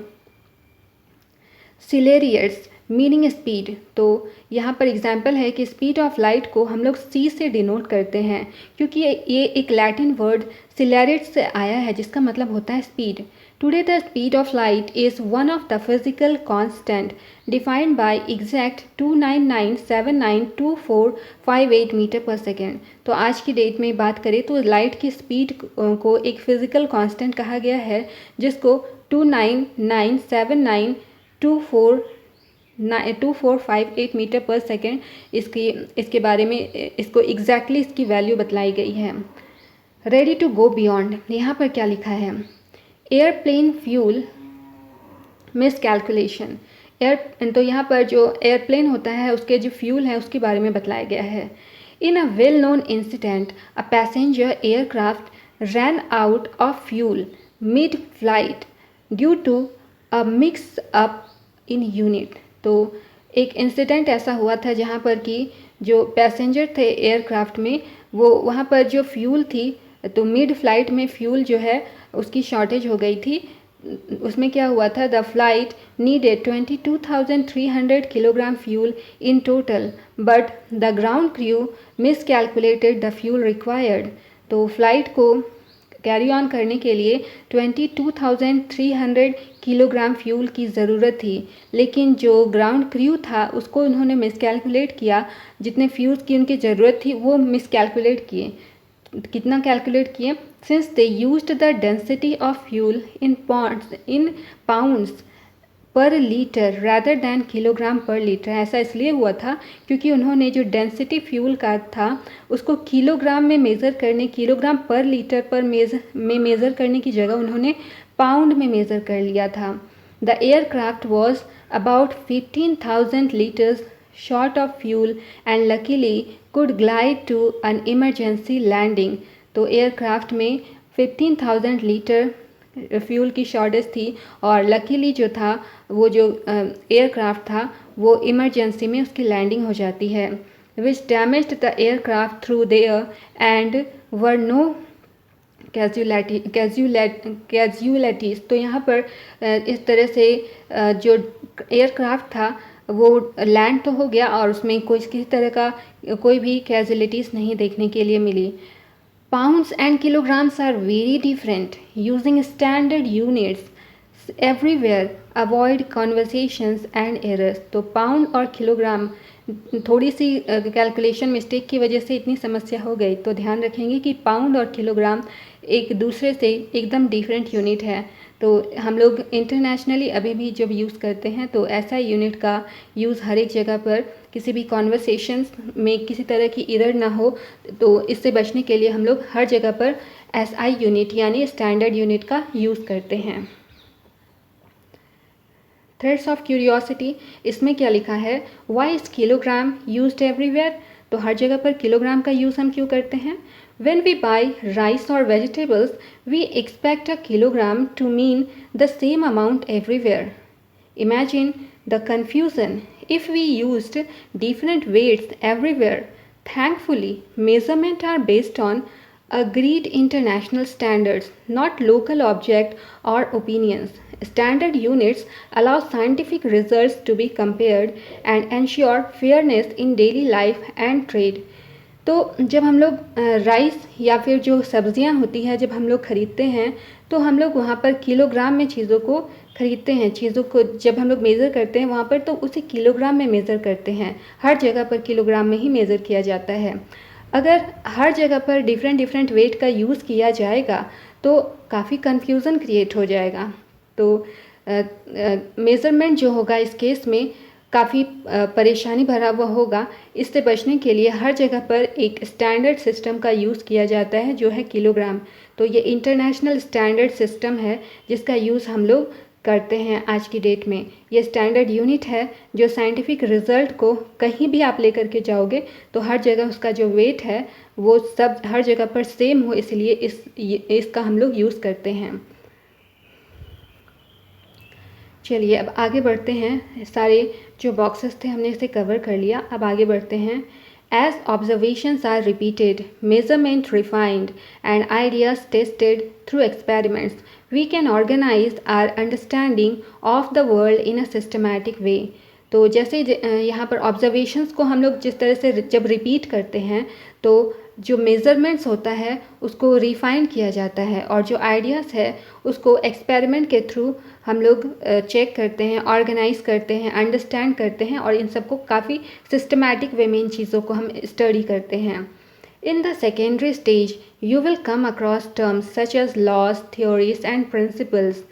celeritas meaning speed. तो यहाँ पर एग्जाम्पल है कि स्पीड ऑफ लाइट को हम लोग सी से डिनोट करते हैं क्योंकि ये एक लैटिन वर्ड सिलेरियस से आया है जिसका मतलब होता है speed. Today the speed of light is one of the physical constant defined by exact 299792458 metre per second. तो आज की डेट में बात करें तो लाइट की स्पीड को एक फिजिकल कांस्टेंट कहा गया है जिसको 299792458 मीटर पर सेकेंड इसके बारे में इसको एग्जैक्टली इसकी वैल्यू बतलाई गई है। रेडी टू गो बियॉन्ड, यहाँ पर क्या लिखा है, एयरप्लेन फ्यूल मिस कैलकुलेशन। तो यहाँ पर जो एयरप्लेन होता है उसके जो फ्यूल है उसके बारे में बतलाया गया है। In a well known incident a passenger aircraft ran out of fuel mid flight due to a mix up in unit. तो एक इंसिडेंट ऐसा हुआ था जहाँ पर कि जो पैसेंजर थे एयरक्राफ्ट में, वो वहाँ पर जो फ्यूल थी, तो मिड फ्लाइट में फ्यूल जो है उसकी शॉर्टेज हो गई थी। उसमें क्या हुआ था, the flight needed 22,300 kilogram fuel in total, but the ground crew miscalculated the fuel required. तो फ्लाइट को कैरी ऑन करने के लिए 22,300 किलोग्राम फ्यूल की ज़रूरत थी, लेकिन जो ग्राउंड क्रू था उसको उन्होंने मिसकैलकुलेट किया। जितने फ्यूल्स की उनकी ज़रूरत थी वो मिसकैलकुलेट किए। कितना कैलकुलेट किए, since they used the density of fuel in pounds पर लीटर रादर दैन किलोग्राम पर लीटर। ऐसा इसलिए हुआ था क्योंकि उन्होंने जो डेंसिटी फ्यूल का था उसको किलोग्राम में मेज़र करने, किलोग्राम पर लीटर पर मेज़र करने की जगह उन्होंने पाउंड में मेज़र कर लिया था। The aircraft was about 15,000 litres short of fuel and luckily could glide to an emergency landing. तो एयरक्राफ्ट में 15,000 लीटर फ्यूल की शॉर्टेज थी और लकीली जो था वो जो एयरक्राफ्ट था वो इमरजेंसी में उसकी लैंडिंग हो जाती है। Which damaged the aircraft through the air and were no casualties. तो यहाँ पर इस तरह से जो एयरक्राफ्ट था वो लैंड तो हो गया और उसमें किसी तरह का कोई भी कैजुअलिटीज़ नहीं देखने के लिए मिली। Pounds and kilograms are very different. Using standard units everywhere, avoid conversations and errors. तो पाउंड और किलोग्राम थोड़ी सी कैलकुलेशन मिस्टेक की वजह से इतनी समस्या हो गई, तो ध्यान रखेंगे कि पाउंड और किलोग्राम एक दूसरे से एकदम डिफरेंट यूनिट है। तो हम लोग इंटरनेशनली अभी भी जब यूज़ करते हैं तो ऐसा यूनिट का यूज़ हर एक जगह पर, किसी भी कॉन्वर्सेशंस में किसी तरह की एरर ना हो, तो इससे बचने के लिए हम लोग हर जगह पर SI यूनिट यानी स्टैंडर्ड यूनिट का यूज़ करते हैं। थ्रेड्स ऑफ क्यूरियोसिटी, इसमें क्या लिखा है, why is kilogram used everywhere. तो हर जगह पर किलोग्राम का यूज़ हम क्यों करते हैं। When we buy rice or vegetables, we expect a kilogram to mean the same amount everywhere. Imagine the confusion if we used different weights everywhere. Thankfully, measurements are based on agreed international standards, not local object or opinions. Standard units allow scientific results to be compared and ensure fairness in daily life and trade. तो जब हम लोग rice या फिर जो सब्जियां होती हैं जब हम लोग ख़रीदते हैं तो हम लोग वहाँ पर किलोग्राम में चीज़ों को ख़रीदते हैं। चीज़ों को जब हम लोग मेज़र करते हैं वहाँ पर तो उसे किलोग्राम में मेज़र करते हैं। हर जगह पर किलोग्राम में ही मेज़र किया जाता है। अगर हर जगह पर डिफरेंट वेट का यूज़ किया जाएगा तो काफ़ी कन्फ्यूज़न क्रिएट हो जाएगा। तो मेज़रमेंट जो होगा इस केस में काफ़ी परेशानी भरा हुआ होगा। इससे बचने के लिए हर जगह पर एक स्टैंडर्ड सिस्टम का यूज़ किया जाता है जो है किलोग्राम। तो ये इंटरनेशनल स्टैंडर्ड सिस्टम है जिसका यूज़ हम लोग करते हैं आज की डेट में। ये स्टैंडर्ड यूनिट है जो साइंटिफिक रिज़ल्ट को कहीं भी आप लेकर के जाओगे तो हर जगह उसका जो वेट है वो सब हर जगह पर सेम हो, इसलिए इसका हम लोग यूज़ करते हैं। चलिए अब आगे बढ़ते हैं। सारे जो बॉक्सेस थे हमने इसे कवर कर लिया। अब आगे बढ़ते हैं। As observations are repeated, measurement refined and ideas tested through experiments, we can organise our understanding of the world in a systematic way. तो जैसे यहाँ पर ऑब्जर्वेशंस को हम लोग जिस तरह से जब रिपीट करते हैं तो जो मेज़रमेंट्स होता है उसको रिफ़ाइन किया जाता है और जो आइडियाज़ है उसको एक्सपेरिमेंट के थ्रू हम लोग चेक करते हैं, ऑर्गेनाइज करते हैं, अंडरस्टैंड करते हैं और इन सबको काफ़ी सिस्टमैटिक वे में इन चीज़ों को हम स्टडी करते हैं। In the secondary stage, you will come across terms such as laws, theories and principles,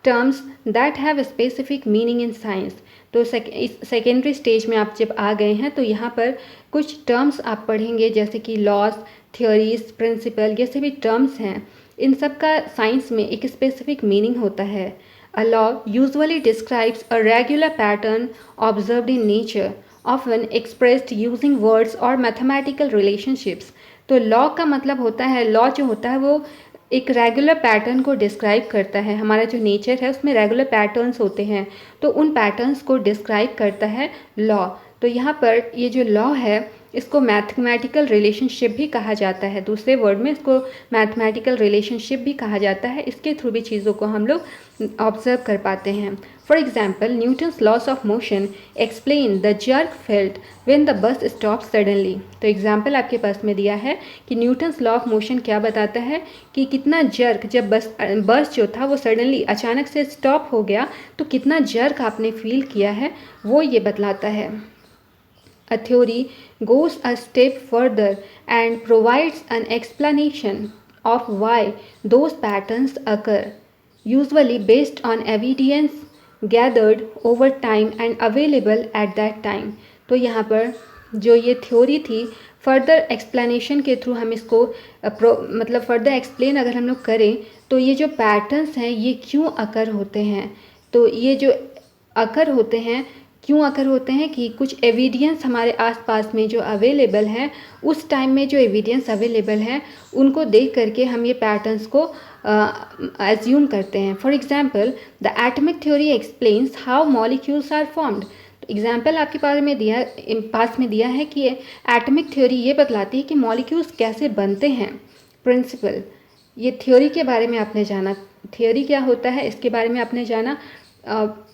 terms that have a specific meaning in science. तो इस सेकेंडरी स्टेज में आप जब आ गए हैं तो यहाँ पर कुछ टर्म्स आप पढ़ेंगे जैसे कि लॉज, थियोरीज, प्रिंसिपल, ये सभी टर्म्स हैं। इन सब का साइंस में एक स्पेसिफिक मीनिंग होता है। A law usually describes a regular pattern observed in nature, often expressed using words or mathematical relationships. तो लॉ का मतलब होता है, लॉ जो होता है वो एक रेगुलर पैटर्न को डिस्क्राइब करता है। हमारा जो नेचर है उसमें रेगुलर पैटर्न्स होते हैं तो उन पैटर्न्स को डिस्क्राइब करता है लॉ। तो यहाँ पर ये जो लॉ है इसको मैथमेटिकल रिलेशनशिप भी कहा जाता है, दूसरे वर्ड में इसको मैथमेटिकल रिलेशनशिप भी कहा जाता है। इसके थ्रू भी चीज़ों को हम लोग ऑब्जर्व कर पाते हैं। For example, Newton's loss of motion explain the jerk felt when the bus stop suddenly. तो एग्जाम्पल आपके पास में दिया है कि न्यूटन्स लॉ ऑफ मोशन क्या बताता है कि कितना जर्क, जब बस जो था वो सडनली अचानक से स्टॉप हो गया तो कितना जर्क आपने फील किया है, वो ये बतलाता है। A theory goes a step further and provides an explanation of why those patterns occur, usually based on evidence gathered over time and available at that time। तो यहाँ पर जो ये थ्योरी थी, फर्दर एक्सप्लेनेशन के थ्रू हम इसको मतलब फर्दर एक्सप्लेन अगर हम लोग करें तो ये जो पैटर्न्स हैं ये क्यों अकर होते हैं। तो ये जो अकर होते हैं क्यों अकर होते हैं कि कुछ एविडेंस हमारे आसपास में जो अवेलेबल हैं, उस टाइम में जो एविडेंस अवेलेबल हैं उनको देख करके हम ये पैटर्न्स को एज्यूम करते हैं। For example, the atomic theory explains how molecules are formed. तो एग्जाम्पल आपके पास में दिया है कि एटॉमिक थ्योरी ये बतलाती है कि मॉलिक्यूल्स कैसे बनते हैं। प्रिंसिपल, ये थ्योरी के बारे में आपने जाना, थ्योरी क्या होता है इसके बारे में आपने जाना।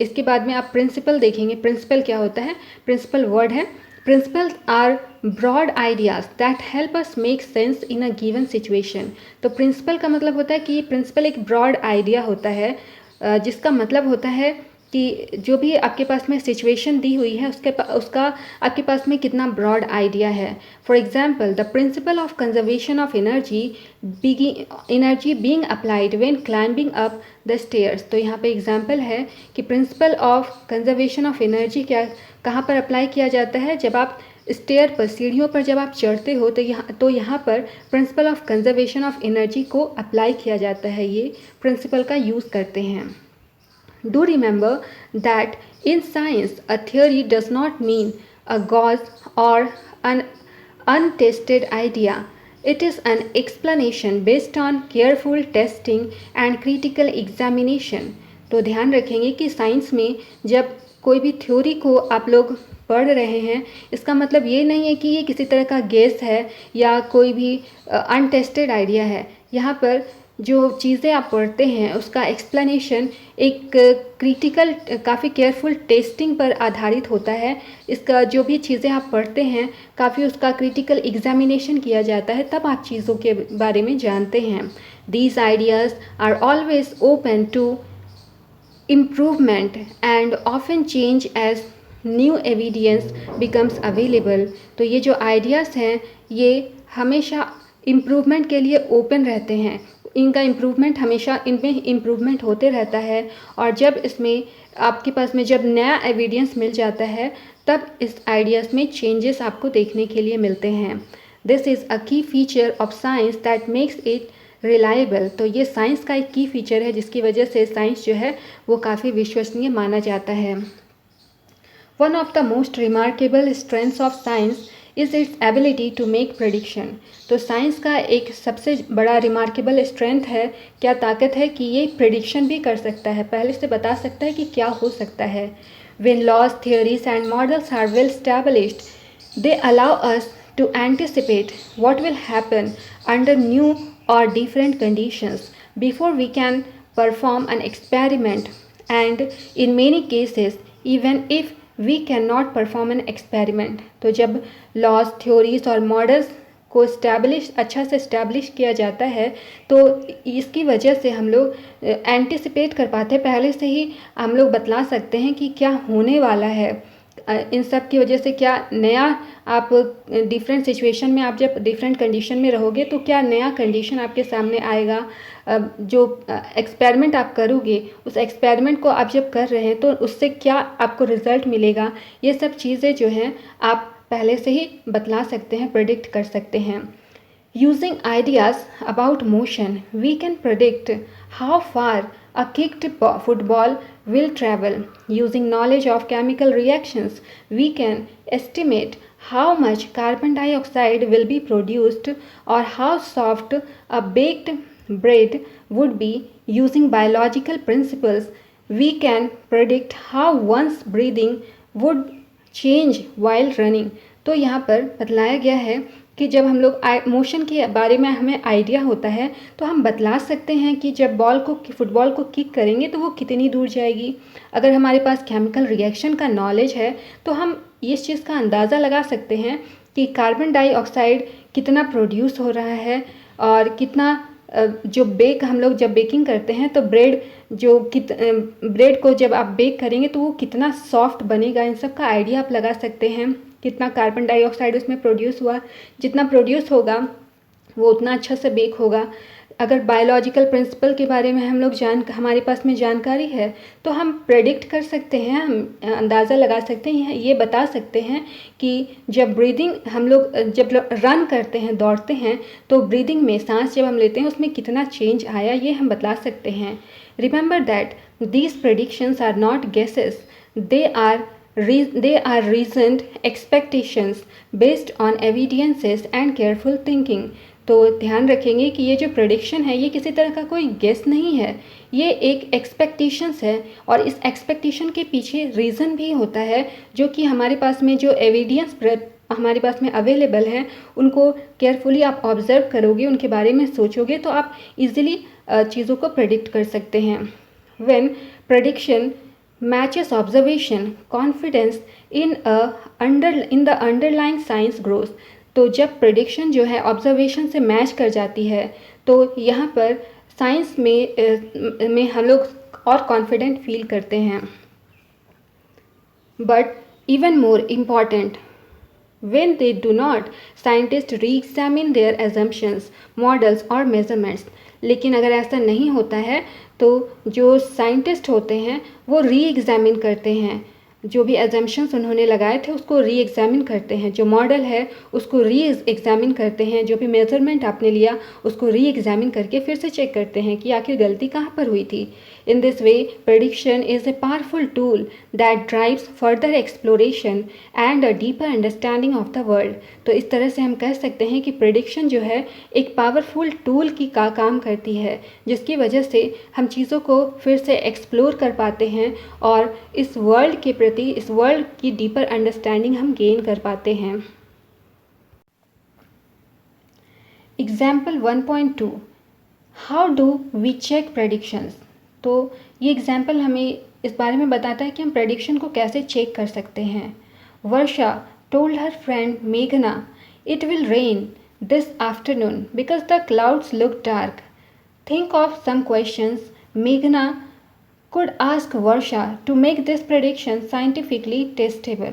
इसके बाद में आप प्रिंसिपल देखेंगे। प्रिंसिपल क्या होता है? प्रिंसिपल वर्ड है, principles are broad ideas that help us make sense in a given situation. तो प्रिंसिपल का मतलब होता है कि प्रिंसिपल एक ब्रॉड आइडिया होता है, जिसका मतलब होता है कि जो भी आपके पास में सिचुएशन दी हुई है उसका आपके पास में कितना ब्रॉड आइडिया है। For example, the principle of conservation of energy being applied when climbing up the stairs. तो यहाँ पे एग्जाम्पल है कि principle of conservation of energy कहाँ पर अप्लाई किया जाता है? जब आप स्टेयर पर, सीढ़ियों पर जब आप चढ़ते हो तो यहाँ पर principle of conservation of energy को अप्लाई किया जाता है, ये प्रिंसिपल का यूज़ करते हैं। Do remember that in science, a theory does not mean a gauze or an untested idea. It is an explanation based on careful testing and critical examination. तो ध्यान रखेंगे कि साइंस में जब कोई भी थ्योरी को आप लोग पढ़ रहे हैं, इसका मतलब ये नहीं है कि ये किसी तरह का गेस है या कोई भी अनटेस्टेड आइडिया है। यहाँ पर जो चीज़ें आप पढ़ते हैं उसका एक्सप्लेनेशन एक क्रिटिकल, काफ़ी केयरफुल टेस्टिंग पर आधारित होता है। इसका जो भी चीज़ें आप पढ़ते हैं काफ़ी उसका क्रिटिकल एग्जामिनेशन किया जाता है, तब आप चीज़ों के बारे में जानते हैं। These ideas are always open to improvement and often change as new evidence becomes available. तो ये जो आइडियाज़ हैं ये हमेशा इम्प्रूवमेंट के लिए ओपन रहते हैं, इनका इम्प्रूवमेंट हमेशा इनमें इम्प्रूवमेंट होते रहता है, और जब इसमें आपके पास में जब नया एविडेंस मिल जाता है तब इस आइडियाज़ में चेंजेस आपको देखने के लिए मिलते हैं। दिस इज़ अ की feature of science that makes it reliable. तो ये साइंस का एक की फीचर है जिसकी वजह से साइंस जो है वो काफ़ी विश्वसनीय माना जाता है। One of the most remarkable strengths of science is its ability to make prediction. तो साइंस का एक सबसे बड़ा रिमार्केबल स्ट्रेंथ है, क्या ताकत है कि ये प्रेडिक्शन भी कर सकता है, पहले से बता सकता है कि क्या हो सकता है। When laws, theories and models are well established they allow us to anticipate what will happen under new और different conditions before we can perform an experiment, and in many cases even if we can not perform an experiment. तो जब laws, theories और models को अच्छा से establish किया जाता है तो इसकी वजह से हम लोग एंटिसिपेट कर पाते हैं, पहले से ही हम लोग बतला सकते हैं कि क्या होने वाला है। इन सब की वजह से क्या नया, आप डिफरेंट सिचुएशन में, आप जब डिफरेंट कंडीशन में रहोगे तो क्या नया कंडीशन आपके सामने आएगा। जो एक्सपेरिमेंट आप करोगे उस एक्सपेरिमेंट को आप जब कर रहे हैं तो उससे क्या आपको रिज़ल्ट मिलेगा, ये सब चीज़ें जो हैं आप पहले से ही बतला सकते हैं, प्रेडिक्ट कर सकते हैं। Using ideas about motion we can predict how far a kicked football will travel. Using knowledge of chemical reactions, we can estimate how much carbon dioxide will be produced or how soft a baked bread would be. Using biological principles, we can predict how one's breathing would change while running. तो यहाँ पर बतलाया गया है कि जब हम लोग मोशन के बारे में हमें आइडिया होता है तो हम बतला सकते हैं कि जब फुटबॉल को किक करेंगे तो वो कितनी दूर जाएगी। अगर हमारे पास केमिकल रिएक्शन का नॉलेज है तो हम इस चीज़ का अंदाज़ा लगा सकते हैं कि कार्बन डाइऑक्साइड कितना प्रोड्यूस हो रहा है और कितना हम लोग जब बेकिंग करते हैं तो ब्रेड को जब आप बेक करेंगे तो वो कितना सॉफ्ट बनेगा, इन सब का आइडिया आप लगा सकते हैं। कितना कार्बन डाइऑक्साइड उसमें प्रोड्यूस हुआ, जितना प्रोड्यूस होगा वो उतना अच्छा से बेक होगा। अगर बायोलॉजिकल प्रिंसिपल के बारे में हमारे पास में जानकारी है तो हम प्रेडिक्ट कर सकते हैं, हम अंदाज़ा लगा सकते हैं, ये बता सकते हैं कि जब हम लोग जब रन करते हैं, दौड़ते हैं, तो ब्रीदिंग में सांस जब हम लेते हैं उसमें कितना चेंज आया, ये हम बता सकते हैं। Remember that these predictions are not guesses, they are reasoned expectations based on evidences and careful thinking। तो ध्यान रखेंगे कि ये जो प्रेडिक्शन है ये किसी तरह का कोई गेस नहीं है, ये एक एक्सपेक्टेशंस है और इस एक्सपेक्टेशन के पीछे रीज़न भी होता है, जो कि हमारे पास में जो एविडेंस हमारे पास में अवेलेबल है उनको केयरफुली आप ऑब्ज़र्व करोगे, उनके बारे में सोचोगे तो आप इजीली चीज़ों को प्रेडिक्ट कर सकते हैं। When prediction matches observation, confidence in the underlying science grows। तो जब प्रेडिक्शन जो है ऑब्जर्वेशन से मैच कर जाती है तो यहाँ पर साइंस में हम लोग और कॉन्फिडेंट फील करते हैं। But even more important, when they do not, scientists re-examine their assumptions, models और measurements। लेकिन अगर ऐसा नहीं होता है तो जो साइंटिस्ट होते हैं वो री एग्ज़ामिन करते हैं, जो भी एजम्पशंस उन्होंने लगाए थे उसको री एग्ज़ामिन करते हैं, जो मॉडल है उसको री एग्ज़ामिन करते हैं, जो भी मेजरमेंट आपने लिया उसको री एग्ज़ामिन करके फिर से चेक करते हैं कि आखिर गलती कहाँ पर हुई थी। In this way prediction is a powerful tool that drives further exploration and a deeper understanding of the world. तो इस तरह से हम कह सकते हैं कि प्रेडिक्शन जो है एक पावरफुल टूल की काम करती है, जिसकी वजह से हम चीज़ों को फिर से एक्सप्लोर कर पाते हैं और इस वर्ल्ड की डीपर अंडरस्टैंडिंग हम गेन कर पाते हैं। Example 1.2, how do we check predictions. तो ये एग्जाम्पल हमें इस बारे में बताता है कि हम प्रेडिक्शन को कैसे चेक कर सकते हैं। वर्षा टोल्ड हर फ्रेंड मेघना it will rain this afternoon because the clouds look dark. Think of some questions मेघना could ask Varsha to make this prediction scientifically testable।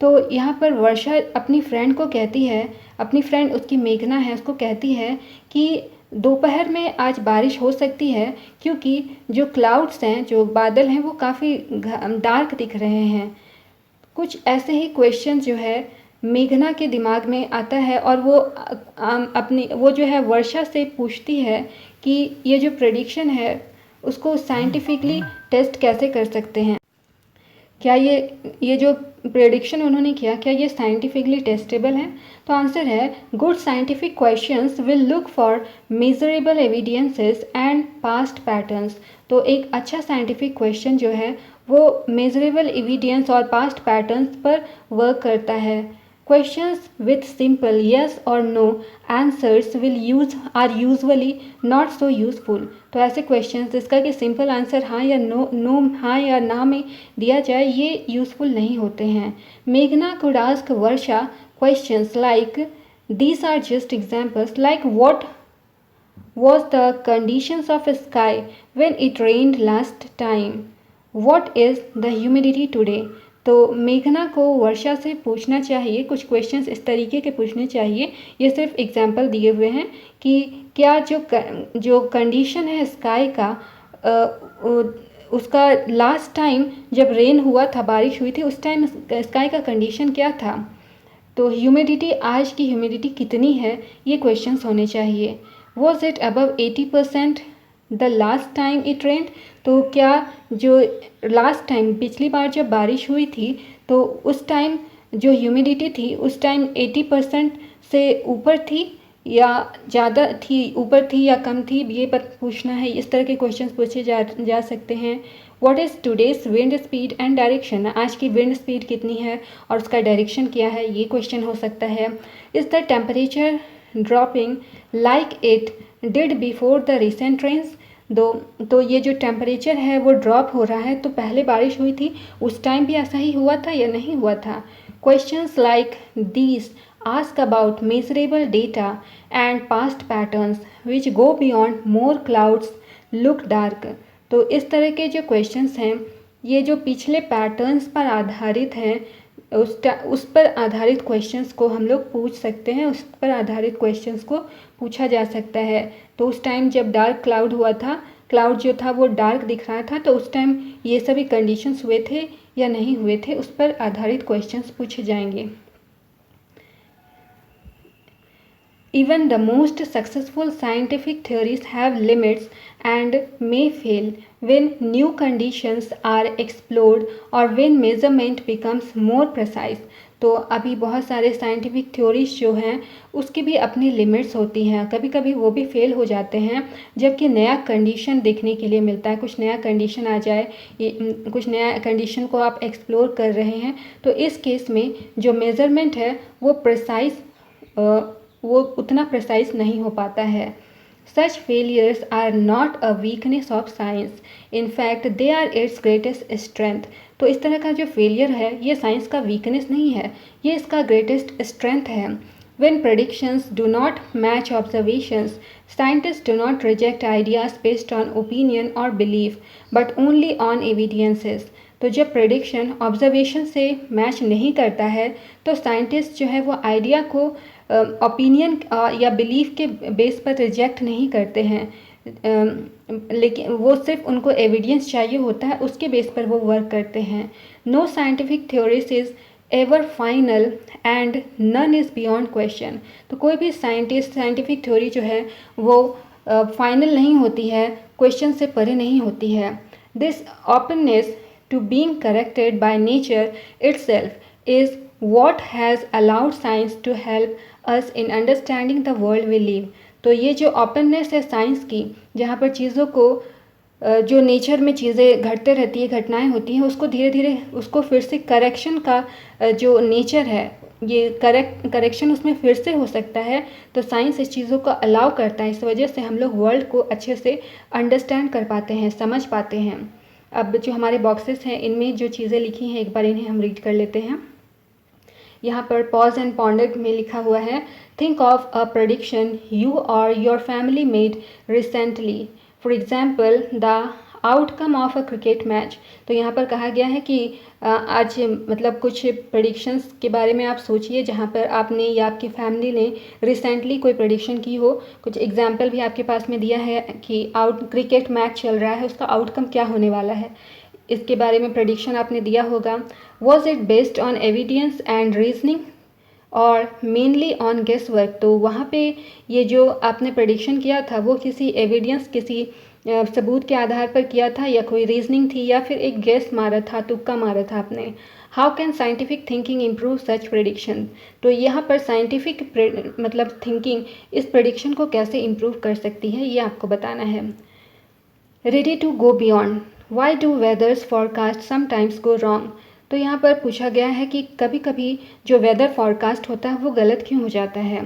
तो यहाँ पर वर्षा अपनी फ्रेंड को कहती है, अपनी फ्रेंड उसकी मेघना है, उसको कहती है कि दोपहर में आज बारिश हो सकती है क्योंकि जो क्लाउड्स हैं, जो बादल हैं, वो काफ़ी डार्क दिख रहे हैं। कुछ ऐसे ही क्वेश्चन जो है मेघना के दिमाग में आता है और वो जो है वर्षा से पूछती है कि ये जो प्रेडिक्शन है उसको साइंटिफिकली टेस्ट कैसे कर सकते हैं, क्या ये जो प्रेडिक्शन उन्होंने किया क्या ये साइंटिफिकली टेस्टेबल है। तो आंसर है good scientific questions will look for measurable evidences and past patterns. तो एक अच्छा साइंटिफिक क्वेश्चन जो है वो मेजरेबल एविडेंस और पास्ट पैटर्न्स पर वर्क करता है। Questions with simple yes or no answers are usually not so useful। तो ऐसे questions जिसका कि सिंपल आंसर हाँ या हाँ या ना में दिया जाए ये यूज़फुल नहीं होते हैं। मेघना could ask Varsha questions like these are just examples like what was the conditions of sky when it rained last time, what is the humidity today। तो मेघना को वर्षा से पूछना चाहिए, कुछ क्वेश्चंस इस तरीके के पूछने चाहिए, ये सिर्फ एग्जांपल दिए हुए हैं कि क्या जो कंडीशन है स्काई का उसका लास्ट टाइम जब रेन हुआ था, बारिश हुई थी, उस टाइम स्काई का कंडीशन क्या था। तो ह्यूमिडिटी, आज की ह्यूमिडिटी कितनी है, ये क्वेश्चंस होने चाहिए। Was it above 80% the last time it रेन्ड। तो क्या जो लास्ट टाइम पिछली बार जब बारिश हुई थी तो उस टाइम जो ह्यूमिडिटी थी उस टाइम 80% से ऊपर थी या ज़्यादा थी, ऊपर थी या कम थी, ये पूछना है। इस तरह के क्वेश्चंस पूछे जा सकते हैं। What is today's wind speed and direction, आज की विंड स्पीड कितनी है और उसका डायरेक्शन क्या है, ये क्वेश्चन हो सकता है। Is the temperature dropping like it did before the recent rains, तो ये जो टेम्परेचर है वो ड्रॉप हो रहा है, तो पहले बारिश हुई थी उस टाइम भी ऐसा ही हुआ था या नहीं हुआ था। Questions like these ask about measurable data and past patterns which go beyond more clouds look dark, तो इस तरह के जो क्वेश्चंस हैं ये जो पिछले पैटर्न्स पर आधारित हैं, उस पर आधारित क्वेश्चंस को हम लोग पूछ सकते हैं, उस पर आधारित क्वेश्चंस को पूछा जा सकता है। तो उस टाइम जब डार्क क्लाउड हुआ था, क्लाउड जो था वो डार्क दिख रहा था, तो उस टाइम ये सभी कंडीशंस हुए थे या नहीं हुए थे, उस पर आधारित क्वेश्चंस पूछे जाएंगे। Even the most successful scientific theories have limits and may fail when new conditions are explored or when measurement becomes more precise। तो अभी बहुत सारे साइंटिफिक थ्योरीज जो हैं उसकी भी अपनी लिमिट्स होती हैं, कभी कभी वो भी फेल हो जाते हैं जबकि नया कंडीशन देखने के लिए मिलता है, कुछ नया कंडीशन आ जाए, कुछ नया कंडीशन को आप एक्सप्लोर कर रहे हैं, तो इस केस में जो मेज़रमेंट है वो उतना प्रिसाइज नहीं हो पाता है। Such failures are not a weakness of science, in fact they are its greatest strength. तो इस तरह का जो फेलियर है ये साइंस का वीकनेस नहीं है, ये इसका ग्रेटेस्ट स्ट्रेंथ है। When predictions do not match observations, scientists do not reject ideas based on opinion or belief, but only on evidences। तो जब प्रेडिक्शन ऑब्जर्वेशन से मैच नहीं करता है तो साइंटिस्ट जो है वो आइडिया को ओपिनियन या बिलीफ के बेस पर रिजेक्ट नहीं करते हैं, लेकिन वो सिर्फ उनको एविडेंस चाहिए होता है, उसके बेस पर वो वर्क करते हैं। No scientific theories is ever final and none is beyond question. तो कोई भी साइंटिफिक थ्योरी जो है वो फाइनल नहीं होती है, क्वेश्चन से परे नहीं होती है। This openness to being corrected by nature itself is what has allowed science to help us in understanding the world we live। तो ये जो ओपननेस है साइंस की, जहाँ पर चीज़ों को जो नेचर में चीज़ें घटते रहती है, घटनाएं होती हैं, उसको धीरे धीरे उसको फिर से करेक्शन का जो नेचर है, ये करेक्शन उसमें फिर से हो सकता है, तो साइंस इस चीज़ों को अलाउ करता है। इस वजह से हम लोग वर्ल्ड को अच्छे से अंडरस्टैंड कर पाते हैं, समझ पाते हैं। अब जो हमारे बॉक्सेस हैं इनमें जो चीज़ें लिखी हैं एक बार इन्हें हम रीड कर लेते हैं। यहाँ पर पॉज एंड पॉन्डर में लिखा हुआ है, think of a prediction you और your family made recently, for example the outcome of a cricket match. तो यहाँ पर कहा गया है कि आज मतलब कुछ प्रेडिक्शंस के बारे में आप सोचिए जहाँ पर आपने या आपकी फैमिली ने रिसेंटली कोई प्रेडिक्शन की हो। कुछ एग्जाम्पल भी आपके पास में दिया है कि क्रिकेट मैच चल रहा है, उसका आउटकम क्या होने वाला है, इसके बारे में प्रेडिक्शन आपने दिया होगा। Was it based on evidence and reasoning और मेनली ऑन गेस वर्क। तो वहाँ पे ये जो आपने प्रेडिक्शन किया था वो किसी एविडेंस, किसी सबूत के आधार पर किया था या कोई रीजनिंग थी या फिर एक गेस मारा था, तुक्का मारा था आपने। How can scientific thinking improve such prediction. तो यहाँ पर साइंटिफिक मतलब थिंकिंग इस प्रेडिक्शन को कैसे इम्प्रूव कर सकती है ये आपको बताना है। Ready to go beyond, why do weathers forecast sometimes go wrong. तो यहाँ पर पूछा गया है कि कभी कभी जो वेदर फॉरकास्ट होता है वो गलत क्यों हो जाता है।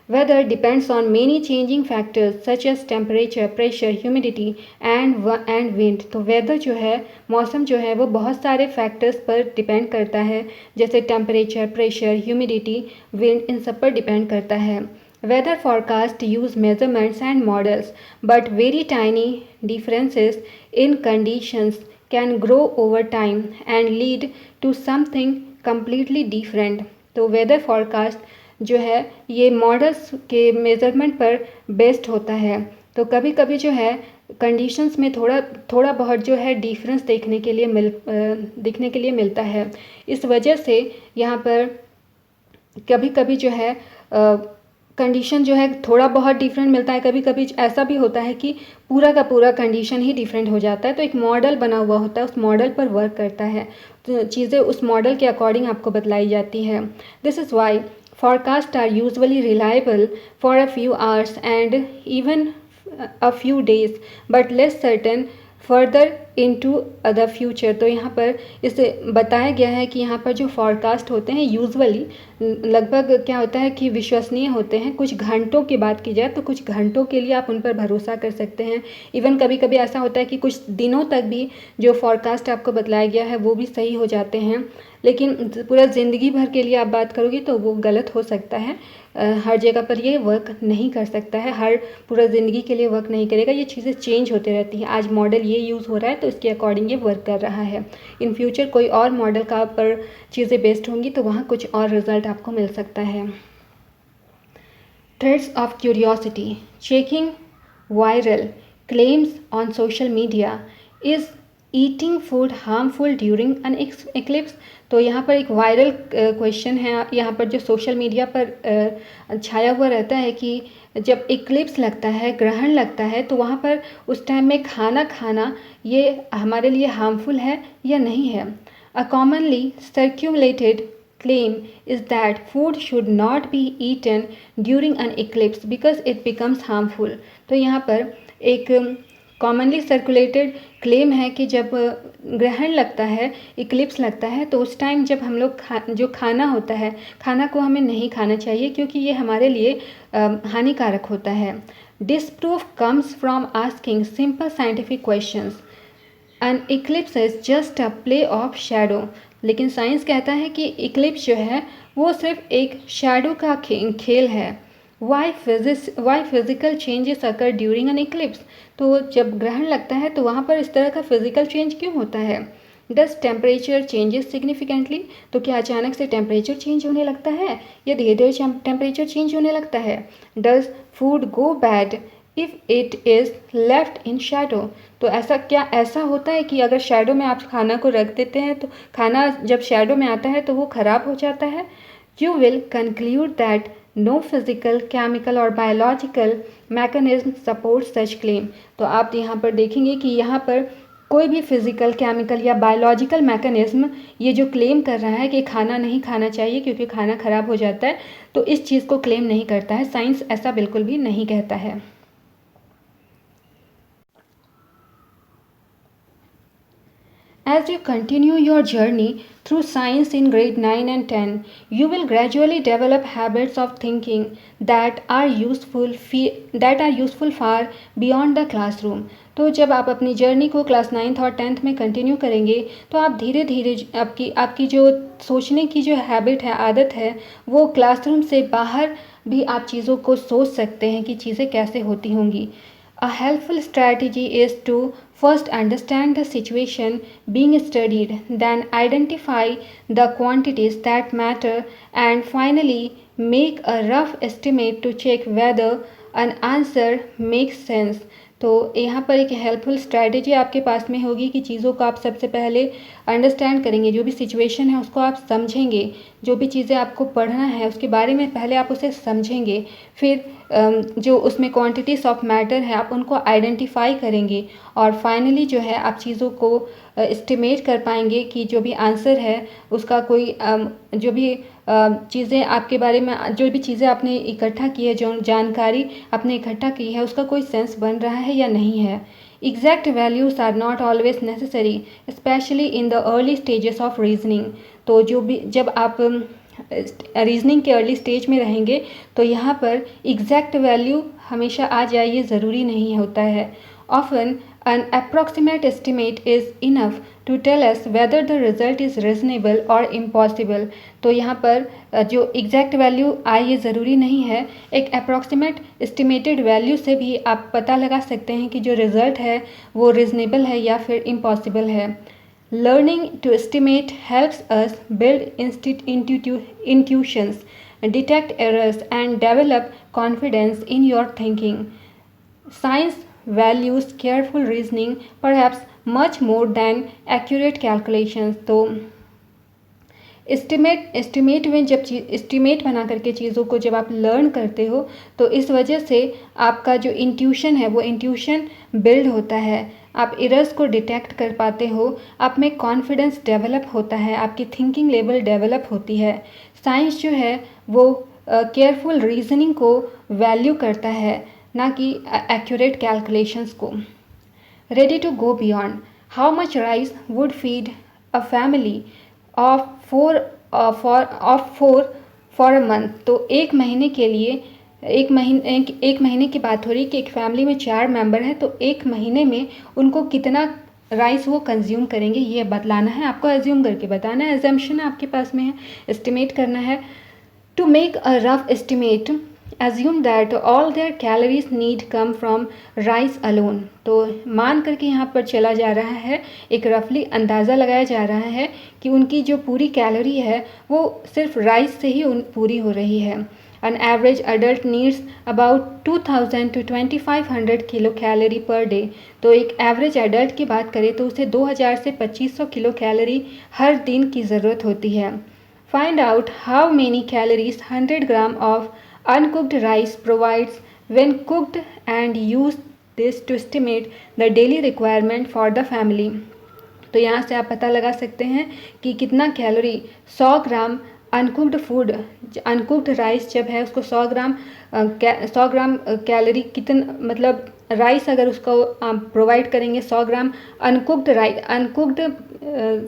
Weather depends on many changing factors such as temperature, pressure, humidity and wind. तो वेदर जो है, मौसम जो है वो बहुत सारे फैक्टर्स पर डिपेंड करता है, जैसे टेम्परेचर, प्रेशर, ह्यूमिडिटी, विंड, इन सब पर डिपेंड करता है। Weather forecasts use measurements and models, but very tiny differences in conditions can grow over time and lead to something completely different। तो वेदर फॉरकास्ट जो है ये मॉडल्स के मेज़रमेंट पर बेस्ड होता है। तो कभी कभी जो है कंडीशंस में थोड़ा बहुत जो है डिफरेंस देखने के लिए मिलता है। इस वजह से यहाँ पर कभी कभी जो है कंडीशन जो है थोड़ा बहुत डिफरेंट मिलता है, कभी कभी ऐसा भी होता है कि पूरा का पूरा कंडीशन ही डिफरेंट हो जाता है। तो एक मॉडल बना हुआ होता है, उस मॉडल पर वर्क करता है, तो चीज़ें उस मॉडल के अकॉर्डिंग आपको बतलाई जाती है। This is why forecasts are usually reliable for a few hours and even a few days, but less certain further into the future. तो यहाँ पर इसे बताया गया है कि यहाँ पर जो फॉरकास्ट होते हैं यूजुअली लगभग क्या होता है कि विश्वसनीय होते हैं। कुछ घंटों की बात की जाए तो कुछ घंटों के लिए आप उन पर भरोसा कर सकते हैं। इवन कभी कभी ऐसा होता है कि कुछ दिनों तक भी जो फॉरकास्ट आपको बतलाया गया है वो भी सही हो जाते हैं, लेकिन पूरा ज़िंदगी भर के लिए आप बात करोगे तो वो गलत हो सकता है। हर जगह पर ये वर्क नहीं कर सकता है, हर पूरा ज़िंदगी के लिए वर्क नहीं करेगा। ये चीज़ें चेंज होती रहती हैं। आज मॉडल ये यूज़ हो रहा है तो इसके अकॉर्डिंग ये वर्क कर रहा है। इन फ्यूचर कोई और मॉडल का पर चीज़ें बेस्ड होंगी तो वहाँ कुछ और रिजल्ट आपको मिल सकता है। Threads of curiosity, checking viral claims on social media, is eating food harmful during an eclipse. तो यहाँ पर एक वायरल क्वेश्चन है यहाँ पर जो सोशल मीडिया पर छाया हुआ रहता है कि जब एक्लिप्स लगता है, ग्रहण लगता है, तो वहाँ पर उस टाइम में खाना खाना ये हमारे लिए हार्मफुल है या नहीं है। A commonly circulated claim is that food should not be eaten during an eclipse because it becomes harmful। तो यहाँ पर एक कॉमनली सर्कुलेटेड क्लेम है कि जब ग्रहण लगता है, इक्लिप्स लगता है, तो उस टाइम जब हम लोग जो खाना होता है, खाना को हमें नहीं खाना चाहिए क्योंकि ये हमारे लिए हानिकारक होता है। Disproof comes from asking simple scientific questions. An eclipse is just a play of shadow. लेकिन साइंस कहता है कि इक्लिप्स जो है वो सिर्फ एक शैडो का खेल है। Why physical changes occur during an eclipse. तो जब ग्रहण लगता है तो वहाँ पर इस तरह का फिजिकल चेंज क्यों होता है। Does temperature changes significantly. तो क्या अचानक से टेम्परेचर चेंज होने लगता है या धीरे धीरे टेम्परेचर चेंज होने लगता है। Does food go bad if it is left in Shadow. तो ऐसा होता है कि अगर शैडो में आप खाना को रख देते हैं तो खाना जब शैडो में आता है तो वो ख़राब हो जाता है। You will conclude that no physical chemical or biological mechanism support such claim. तो आप यहाँ पर देखेंगे कि यहाँ पर कोई भी फिजिकल केमिकल या बायोलॉजिकल मैकेनिज्म ये जो क्लेम कर रहा है कि खाना नहीं खाना चाहिए क्योंकि खाना ख़राब हो जाता है, तो इस चीज़ को क्लेम नहीं करता है। साइंस ऐसा बिल्कुल भी नहीं कहता है। As you continue your journey through science in grade 9 and 10, you will gradually develop habits of thinking that are useful far beyond the classroom। तो जब आप अपनी जर्नी को क्लास 9th और 10th में कंटिन्यू करेंगे तो आप धीरे धीरे आपकी जो सोचने की जो हैबिट है, आदत है, वो क्लासरूम से बाहर भी आप चीज़ों को सोच सकते हैं कि चीज़ें कैसे होती होंगी। A helpful strategy is to first understand the situation being studied, then identify the quantities that matter, and finally make a rough estimate to check whether an answer makes sense। तो यहाँ पर एक हेल्पफुल स्ट्रैटेजी आपके पास में होगी कि चीज़ों को आप सबसे पहले अंडरस्टैंड करेंगे, जो भी सिचुएशन है उसको आप समझेंगे, जो भी चीज़ें आपको पढ़ना है उसके बारे में पहले आप उसे समझेंगे, फिर जो उसमें क्वांटिटीज़ ऑफ मैटर है आप उनको आइडेंटिफाई करेंगे और फाइनली जो है आप चीज़ों को एस्टिमेट कर पाएंगे कि जो भी आंसर है उसका कोई जो भी चीज़ें आपके बारे में, जो भी चीज़ें आपने इकट्ठा की है, जो जानकारी आपने इकट्ठा की है उसका कोई सेंस बन रहा है या नहीं है। Exact values are not always necessary especially in the early stages of reasoning. तो जब आप रीजनिंग के अर्ली स्टेज में रहेंगे तो यहाँ पर एग्जैक्ट वैल्यू हमेशा आ जाए ये ज़रूरी नहीं होता है। Often an approximate estimate is enough to tell us whether the result is reasonable or impossible। तो यहाँ पर जो एग्जैक्ट वैल्यू आए ये ज़रूरी नहीं है, एक अप्रॉक्सीमेट एस्टिमेटेड वैल्यू से भी आप पता लगा सकते हैं कि जो रिज़ल्ट है वो रीजनेबल है या फिर इम्पॉसिबल है। Learning to estimate helps us build intuitions, detect errors, and develop confidence in your thinking. Science values careful reasoning perhaps much more than accurate calculations। तो एस्टिमेट में जब एस्टिमेट बना करके चीज़ों को जब आप लर्न करते हो तो इस वजह से आपका जो इंट्यूशन है वो इंट्यूशन बिल्ड होता है, आप एरर्स को डिटेक्ट कर पाते हो, आप में कॉन्फिडेंस डेवलप होता है, आपकी थिंकिंग लेवल डेवलप होती है। साइंस जो है वो केयरफुल रीजनिंग को वैल्यू करता है, ना कि एक्यूरेट कैलकुलेशंस को। Ready to go beyond, how much rice would feed a family of four for a month. तो एक महीने के लिए एक महीने की बात हो रही कि एक फैमिली में 4 मेंबर हैं, तो एक महीने में उनको कितना राइस वो कंज्यूम करेंगे ये बतलाना है आपको, एज्यूम करके बताना है, एजम्पशन आपके पास में है, एस्टिमेट करना है। To make a rough estimate assume that all their calories need come from rice alone। तो मान करके यहाँ पर चला जा रहा है, एक रफली अंदाज़ा लगाया जा रहा है कि उनकी जो पूरी कैलोरी है वो सिर्फ राइस से ही पूरी हो रही है। An average adult needs about 2000 to 2500 kilo calorie per day. तो एक एवरेज एडल्ट की बात करें तो उसे 2000 से 2500 किलो कैलोरी हर दिन की ज़रूरत होती है। Find out how many calories 100 gram of uncooked rice provides when cooked and use this to estimate the daily requirement for the family। तो यहाँ से आप पता लगा सकते हैं कि कितना कैलोरी 100 ग्राम अनकुक्ड फूड, अनकुक्ड राइस जब है उसको 100 ग्राम कैलोरी कितना, मतलब राइस अगर उसको आप प्रोवाइड करेंगे 100 ग्राम अनकुक्ड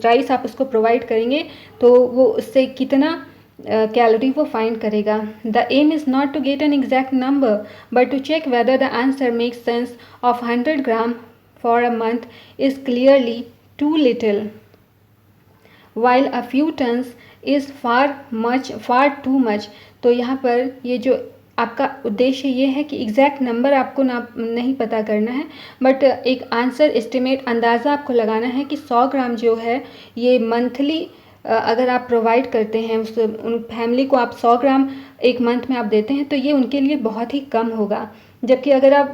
राइस आप उसको प्रोवाइड करेंगे तो वो उससे कितना कैलोरी वो फाइंड करेगा। The aim is not to get an exact number but to check whether the answer makes sense of 100 gram for a month is clearly too little while a few tons is far too much। तो यहाँ पर ये जो आपका उद्देश्य ये है कि एग्जैक्ट नंबर आपको ना नहीं पता करना है, बट एक आंसर एस्टिमेट अंदाज़ा आपको लगाना है कि 100 ग्राम जो है ये मंथली अगर आप प्रोवाइड करते हैं उन फैमिली को, आप 100 ग्राम एक मंथ में आप देते हैं तो ये उनके लिए बहुत ही कम होगा। जबकि अगर आप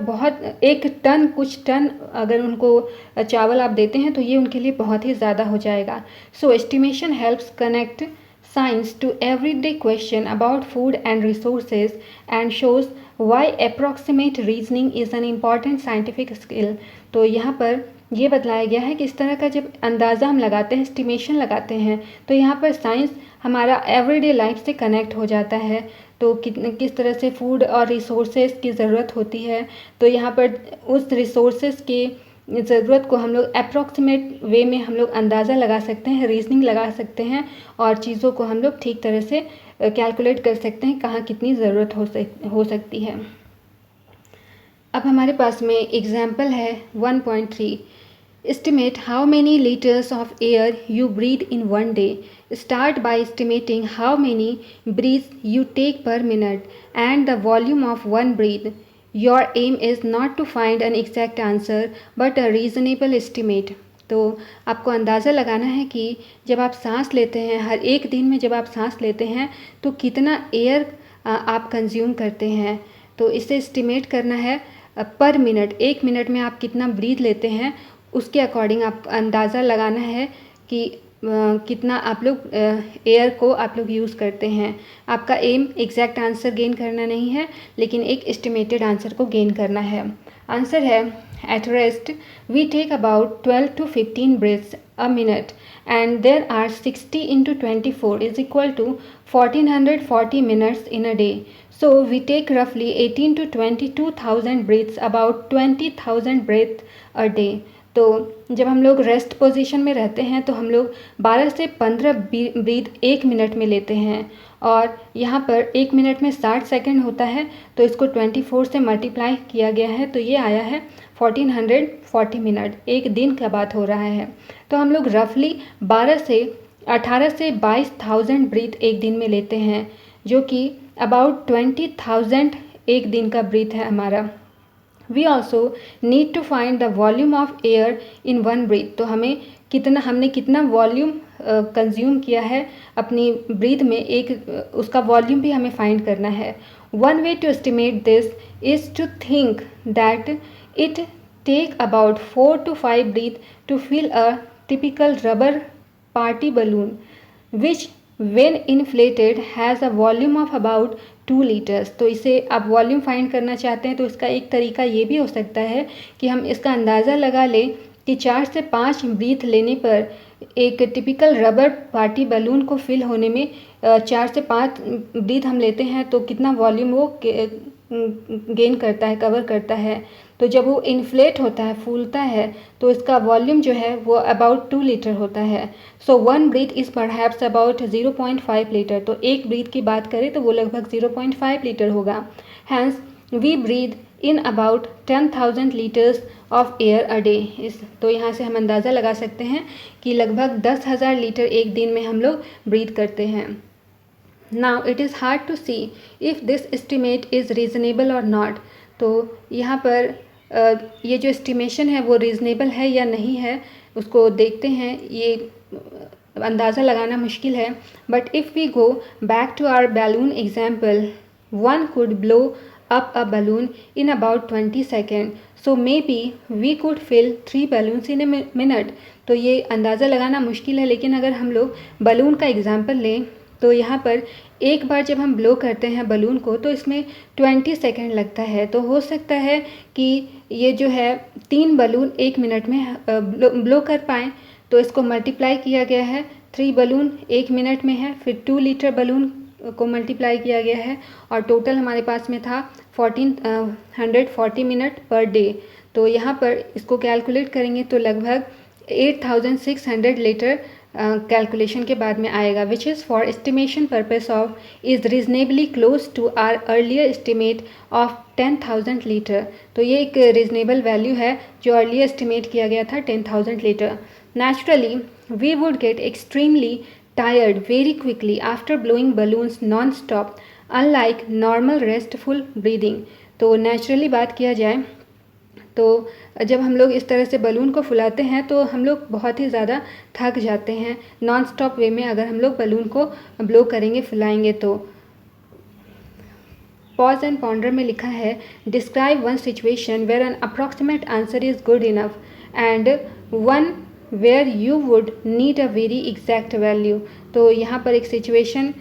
कुछ टन अगर उनको चावल आप देते हैं तो ये उनके लिए बहुत ही ज़्यादा हो जाएगा। So estimation helps connect science to everyday question about food and resources and shows why approximate reasoning is an important scientific skill. तो यहाँ पर ये बतलाया गया है कि इस तरह का जब अंदाज़ा हम लगाते हैं, एस्टिमेशन लगाते हैं, तो यहाँ पर साइंस हमारा एवरीडे लाइफ से कनेक्ट हो जाता है। तो किस तरह से फूड और रिसोर्सेज की ज़रूरत होती है, तो यहाँ पर उस रिसोर्सेज की ज़रूरत को हम लोग अप्रॉक्सीमेट वे में हम लोग अंदाज़ा लगा सकते हैं, रीजनिंग लगा सकते हैं और चीज़ों को हम लोग ठीक तरह से कैलकुलेट कर सकते हैं कहाँ कितनी ज़रूरत हो सकती है। अब हमारे पास में एग्जाम्पल है 1.3। Estimate how many liters of air you breathe in one day. Start by estimating how many breaths you take per minute and the volume of one breath. Your aim is not to find an exact answer but a reasonable estimate। तो आपको अंदाज़ा लगाना है कि जब आप सांस लेते हैं, हर एक दिन में जब आप सांस लेते हैं तो कितना एयर आप कंज्यूम करते हैं। तो इसे एस्टिमेट करना है पर मिनट, एक मिनट में आप कितना ब्रीथ लेते हैं उसके अकॉर्डिंग आप अंदाज़ा लगाना है कि कितना आप लोग एयर को आप लोग यूज़ करते हैं। आपका एम एग्जैक्ट आंसर गेन करना नहीं है लेकिन एक एस्टिमेटेड आंसर को गेन करना है। आंसर है at rest we take about 12 to 15 breaths a minute and there are 60 into 24 is equal to 1440 minutes in a day। So we take roughly 18 to 22,000 breaths, about 20,000 breaths a day। तो जब हम लोग rest position में रहते हैं तो हम लोग 12 से 15 ब्रीथ एक मिनट में लेते हैं और यहाँ पर एक मिनट में 60 सेकंड होता है तो इसको 24 से मल्टीप्लाई किया गया है तो ये आया है 1440 मिनट, एक दिन का बात हो रहा है। तो हम लोग रफली 18 से 22,000 ब्रीथ एक दिन में लेते हैं जो कि अबाउट 20,000 एक दिन का ब्रीथ है हमारा। We also need to find the volume of air in one breath। तो हमने कितना वॉल्यूम कंज्यूम किया है अपनी ब्रीथ में, एक उसका वॉल्यूम भी हमें फाइंड करना है। One way to estimate this is to think that it take about 4 to 5 breath to fill a typical rubber party balloon which when inflated has a volume of about 2 liters। तो इसे आप volume find करना चाहते हैं तो इसका एक तरीका ये भी हो सकता है कि हम इसका अंदाज़ा लगा लें कि 4 से 5 ब्रीथ लेने पर एक टिपिकल रबर पार्टी बलून को फिल होने में 4 से 5 ब्रीथ हम लेते हैं तो कितना वॉल्यूम वो गेन करता है, कवर करता है। तो जब वो इन्फ्लेट होता है, फूलता है, तो इसका वॉल्यूम जो है वो अबाउट 2 लीटर होता है। So 1 breath is perhaps about 0.5 litre. तो एक ब्रीथ की बात करें तो वो लगभग 0.5 लीटर होगा। Hence we breathe in about 10,000 litres of air a day. तो यहाँ से हम अंदाज़ा लगा सकते हैं कि लगभग 10,000 लीटर एक दिन में हम लोग ब्रीथ करते हैं। Now it is hard to see if this estimate is reasonable और नॉट। तो यहाँ पर ये जो एस्टिमेशन है वो रीज़नेबल है या नहीं है उसको देखते हैं। ये अंदाज़ा लगाना मुश्किल है। But if we go back to our balloon example, one could blow up a balloon in about 20 seconds. So maybe we could fill 3 balloons in a minute. तो ये अंदाज़ा लगाना मुश्किल है, लेकिन अगर हम लोग बलून का एग्जाम्पल लें तो यहाँ पर एक बार जब हम ब्लो करते हैं बलून को तो इसमें 20 सेकेंड लगता है। तो हो सकता है कि ये जो है 3 बलून 1 मिनट में ब्लो कर पाएँ। तो इसको मल्टीप्लाई किया गया है, 3 बलून 1 मिनट में है, फिर 2 लीटर बलून को मल्टीप्लाई किया गया है और टोटल हमारे पास में था 1440 मिनट पर डे। तो यहाँ पर इसको कैलकुलेट करेंगे तो लगभग 8600 लीटर कैलकुलेशन के बाद में आएगा, which is for estimation purpose of is reasonably close to our earlier estimate of 10,000 litre. तो ये एक रीजनेबल वैल्यू है जो अर्लियर एस्टिमेट किया गया था 10,000 litre. Naturally we would get extremely tired very quickly after blowing balloons non-stop, unlike normal restful breathing। तो naturally बात किया जाए तो जब हम लोग इस तरह से बलून को फुलाते हैं तो हम लोग बहुत ही ज़्यादा थक जाते हैं नॉन स्टॉप वे में अगर हम लोग बलून को ब्लो करेंगे, फुलाएंगे तो। पॉज एंड पॉन्डर में लिखा है, describe one situation where an approximate answer is good enough and one where you would need a very exact value. तो यहाँ पर एक सिचुएशन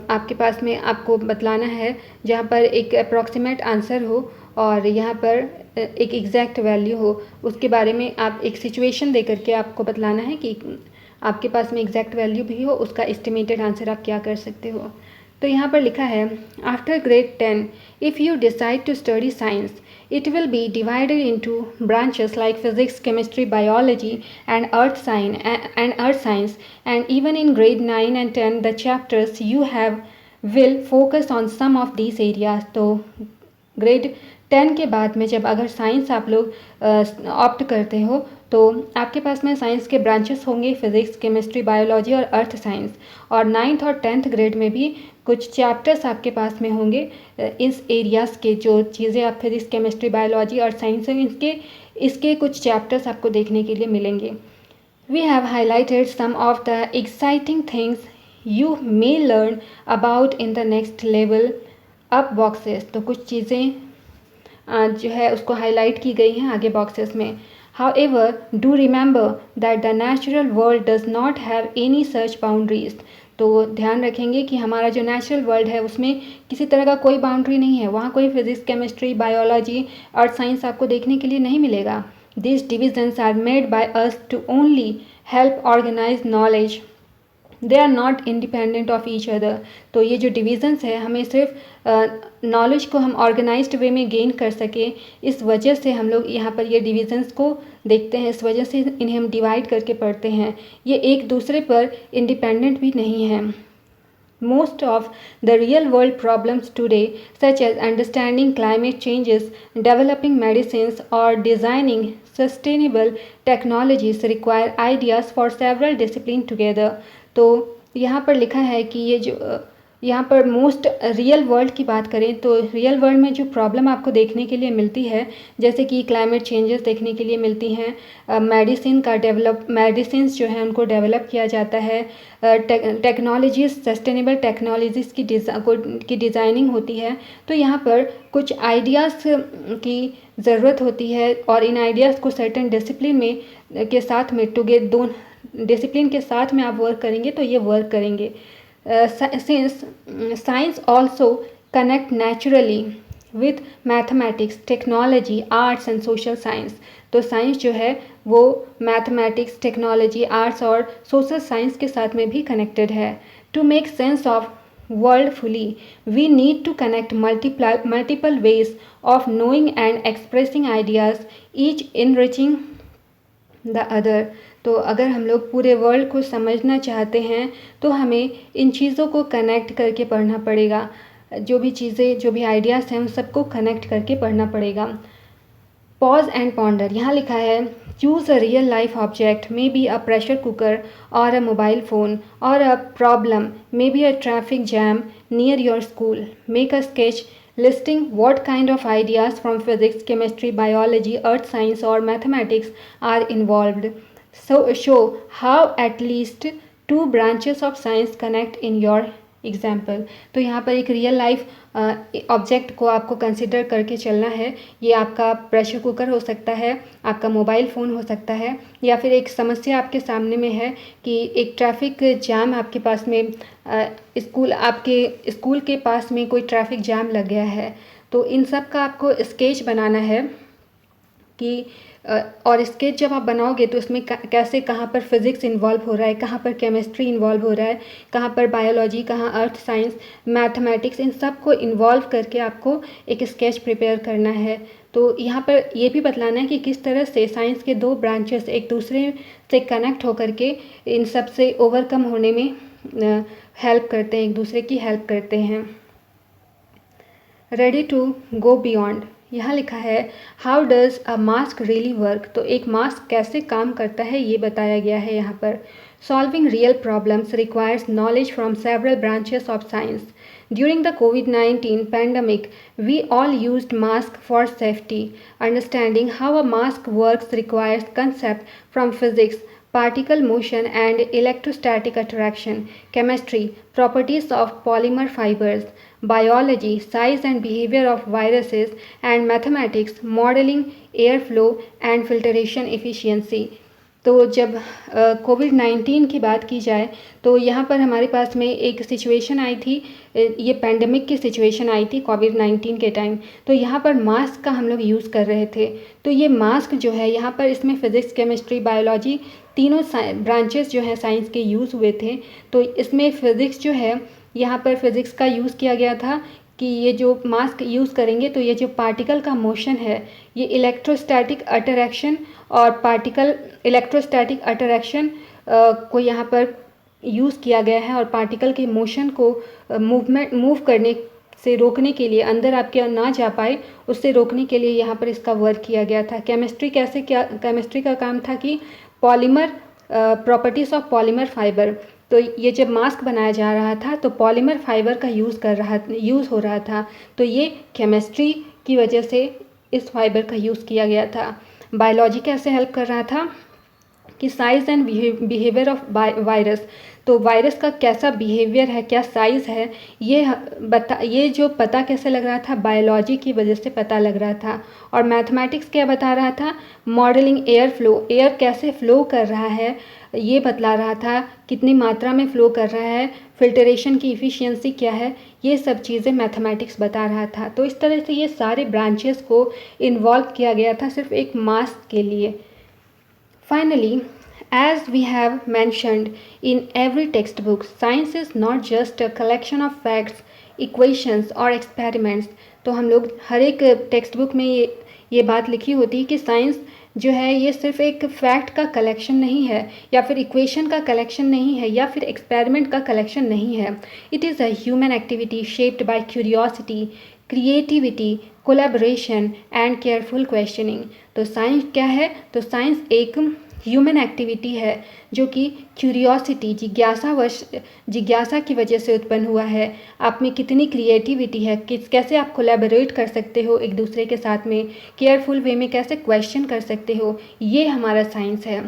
आपके पास में आपको बतलाना है जहाँ पर एक अप्रॉक्सीमेट आंसर हो और यहाँ पर एक एग्जैक्ट वैल्यू हो। उसके बारे में आप एक सिचुएशन दे करके आपको बतलाना है कि आपके पास में एग्जैक्ट वैल्यू भी हो, उसका एस्टिमेटेड आंसर आप क्या कर सकते हो। तो यहाँ पर लिखा है, after grade 10 if you decide to study science it will be divided into branches like physics, chemistry, biology and earth science, and even in grade 9 and 10 the chapters you have will focus on some of these areas। तो grade 10 के बाद में जब अगर science आप लोग opt करते हो तो आपके पास में साइंस के ब्रांचेस होंगे, फिज़िक्स, केमिस्ट्री, बायोलॉजी और अर्थ साइंस। और 9th और 10th ग्रेड में भी कुछ चैप्टर्स आपके पास में होंगे इस एरियाज़ के, जो चीज़ें आप फिज़िक्स, केमिस्ट्री, बायोलॉजी और साइंस हैं इसके कुछ चैप्टर्स आपको देखने के लिए मिलेंगे। We have highlighted some of the exciting things you may learn about in the next level up boxes. तो कुछ चीज़ें जो है उसको हाईलाइट की गई हैं आगे बॉक्सेस में। However, do remember that the natural world does not have any such boundaries। तो ध्यान रखेंगे कि हमारा जो नेचुरल वर्ल्ड है उसमें किसी तरह का कोई बाउंड्री नहीं है, वहाँ कोई फिजिक्स, केमिस्ट्री, बायोलॉजी और साइंस आपको देखने के लिए नहीं मिलेगा। These divisions are made by us to only help organize knowledge, they are not independent of each other. तो ये जो डिविज़न्स है हमें सिर्फ नॉलेज को हम ऑर्गेनाइज्ड वे में गेन कर सकें, इस वजह से हम लोग यहाँ पर ये डिविज़न्स को देखते हैं, इस वजह से इन्हें हम डिवाइड करके पढ़ते हैं। ये एक दूसरे पर इंडिपेंडेंट भी नहीं है। Most of the real world problems today, such as understanding climate changes, developing medicines, or designing sustainable technologies, require ideas for several disciplines together। तो यहाँ पर लिखा है कि ये जो यहाँ पर मोस्ट रियल वर्ल्ड की बात करें तो रियल वर्ल्ड में जो प्रॉब्लम आपको देखने के लिए मिलती है, जैसे कि क्लाइमेट चेंजेस देखने के लिए मिलती हैं, मेडिसिन जो है उनको डेवलप किया जाता है, टेक्नोलॉजीज, सस्टेनेबल टेक्नोलॉजीज़ की डिज़ाइनिंग होती है। तो यहाँ पर कुछ आइडियाज़ की ज़रूरत होती है और इन आइडियाज़ को सर्टेन डिसिप्लिन में के साथ में डिसिप्लिन के साथ में आप वर्क करेंगे तो ये वर्क करेंगे। Since science also connect naturally with mathematics, technology, arts and social science। तो साइंस जो है वो मैथमेटिक्स, टेक्नोलॉजी, आर्ट्स और सोशल साइंस के साथ में भी कनेक्टेड है। To make sense of world fully. We need to connect multiple ways of knowing and expressing ideas, each enriching the other. तो अगर हम लोग पूरे वर्ल्ड को समझना चाहते हैं तो हमें इन चीज़ों को कनेक्ट करके पढ़ना पड़ेगा। जो भी चीज़ें, जो भी आइडियाज़ हैं, उन सबको कनेक्ट करके पढ़ना पड़ेगा। पॉज एंड पॉन्डर, यहाँ लिखा है choose a real life object, may be a pressure cooker और अ मोबाइल फ़ोन, और a problem may be a traffic jam near your school. Make a sketch listing what kind of ideas from physics, chemistry, biology, earth science or mathematics are involved. So show how at least two branches of science connect in your example. तो यहाँ पर एक real life object को आपको consider करके चलना है। ये आपका प्रेशर कुकर हो सकता है, आपका मोबाइल फ़ोन हो सकता है, या फिर एक समस्या आपके सामने में है कि एक ट्रैफिक जाम आपके पास में, आपके स्कूल के पास में कोई ट्रैफिक जाम लग गया है। तो इन सब का आपको स्केच बनाना है कि और स्केच जब आप बनाओगे तो उसमें कैसे, कहाँ पर फिज़िक्स इन्वॉल्व हो रहा है, कहाँ पर केमिस्ट्री इन्वॉल्व हो रहा है, कहाँ पर बायोलॉजी, कहाँ अर्थ साइंस, मैथमेटिक्स, इन सब को इन्वॉल्व करके आपको एक स्केच प्रिपेयर करना है। तो यहाँ पर ये भी बतलाना है कि किस तरह से साइंस के दो ब्रांचेस एक दूसरे से कनेक्ट होकर के इन सब से ओवरकम होने में हेल्प करते हैं, एक दूसरे की हेल्प करते हैं। रेडी टू गो बियॉन्ड, यहाँ लिखा है how does a mask really work. तो एक मास्क कैसे काम करता है ये बताया गया है यहाँ पर। Solving real problems requires knowledge from several branches of science. During the COVID-19 pandemic, we all used masks for safety. Understanding how a mask works requires concepts from physics, particle motion and electrostatic attraction, chemistry, properties of polymer fibers, biology, size and behavior of viruses, and mathematics, modeling airflow and filtration efficiency. तो जब कोविड-19 की बात की जाए तो यहाँ पर हमारे पास में एक सिचुएशन आई थी, ये पैंडमिक की सिचुएशन आई थी कोविड-19 के टाइम। तो यहाँ पर मास्क का हम लोग यूज़ कर रहे थे। तो ये मास्क जो है यहाँ पर इसमें फ़िज़िक्स, केमिस्ट्री, बायोलॉजी तीनों ब्रांचेस जो हैं साइंस के यूज़ हुए थे। तो इसमें फ़िज़िक्स जो है, यहाँ पर फ़िज़िक्स का यूज़ किया गया था कि ये जो मास्क यूज़ करेंगे तो ये जो पार्टिकल का मोशन है, ये इलेक्ट्रोस्टैटिक अट्रैक्शन और पार्टिकल इलेक्ट्रोस्टैटिक अट्रैक्शन को यहाँ पर यूज़ किया गया है, और पार्टिकल के मोशन को मूव करने से रोकने के लिए, अंदर आपके ना जा पाए उससे रोकने के लिए यहाँ पर इसका वर्क किया गया था। केमिस्ट्री का काम था कि polymer, properties of polymer fibre. तो ये जब मास्क बनाया जा रहा था तो पॉलीमर फाइबर का यूज़ हो रहा था। तो ये केमिस्ट्री की वजह से इस फाइबर का यूज़ किया गया था। बायोलॉजी कैसे हेल्प कर रहा था कि size and behaviour of virus. तो वायरस का कैसा बिहेवियर है, क्या साइज़ है, ये जो पता कैसे लग रहा था, बायोलॉजी की वजह से पता लग रहा था। और मैथमेटिक्स क्या बता रहा था, मॉडलिंग एयर फ्लो, एयर कैसे फ़्लो कर रहा है ये बतला रहा था, कितनी मात्रा में फ़्लो कर रहा है, फिल्टरेशन की इफ़िशियंसी क्या है, ये सब चीज़ें मैथमेटिक्स बता रहा था। तो इस तरह से ये सारे ब्रांचेस को इन्वॉल्व किया गया था सिर्फ एक मास्क के लिए। Finally, as we have mentioned in every textbook, science is not just a collection of facts, equations or experiments. तो हम लोग हर एक टेक्स्ट बुक में ये बात लिखी होती है कि साइंस जो है ये सिर्फ एक फैक्ट का कलेक्शन नहीं है, या फिर इक्वेशन का कलेक्शन नहीं है, या फिर एक्सपेरिमेंट का कलेक्शन नहीं है। It is a human activity shaped by curiosity, creativity, collaboration and careful questioning. तो साइंस क्या है, तो साइंस एक ह्यूमन एक्टिविटी है जो कि क्यूरियोसिटी, जिज्ञासा की वजह से उत्पन्न हुआ है। आप में कितनी क्रिएटिविटी है, कैसे आप कोलैबोरेट कर सकते हो एक दूसरे के साथ में, केयरफुल वे में कैसे क्वेश्चन कर सकते हो, ये हमारा साइंस है।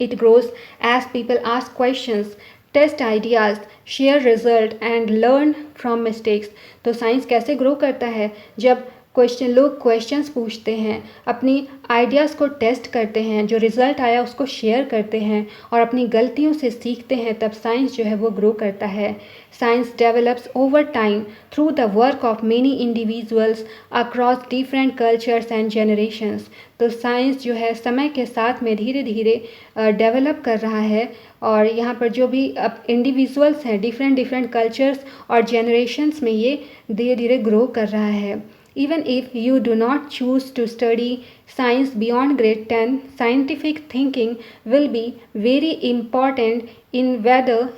It grows as people ask questions, test ideas, share result and learn from mistakes. तो साइंस कैसे ग्रो करता है, जब लोग क्वेश्चंस पूछते हैं, अपनी आइडियाज़ को टेस्ट करते हैं, जो रिज़ल्ट आया उसको शेयर करते हैं और अपनी गलतियों से सीखते हैं, तब साइंस जो है वो ग्रो करता है। Science develops over time through the work of many individuals across different cultures and generations. तो साइंस जो है समय के साथ में धीरे धीरे डेवलप कर रहा है, और यहाँ पर जो भी अब इंडिविजुअल्स हैं डिफरेंट डिफरेंट कल्चर्स और जनरेशन्स में ये धीरे धीरे ग्रो कर रहा है। Even if you do not choose to study science beyond grade 10, scientific thinking will be very important in whatever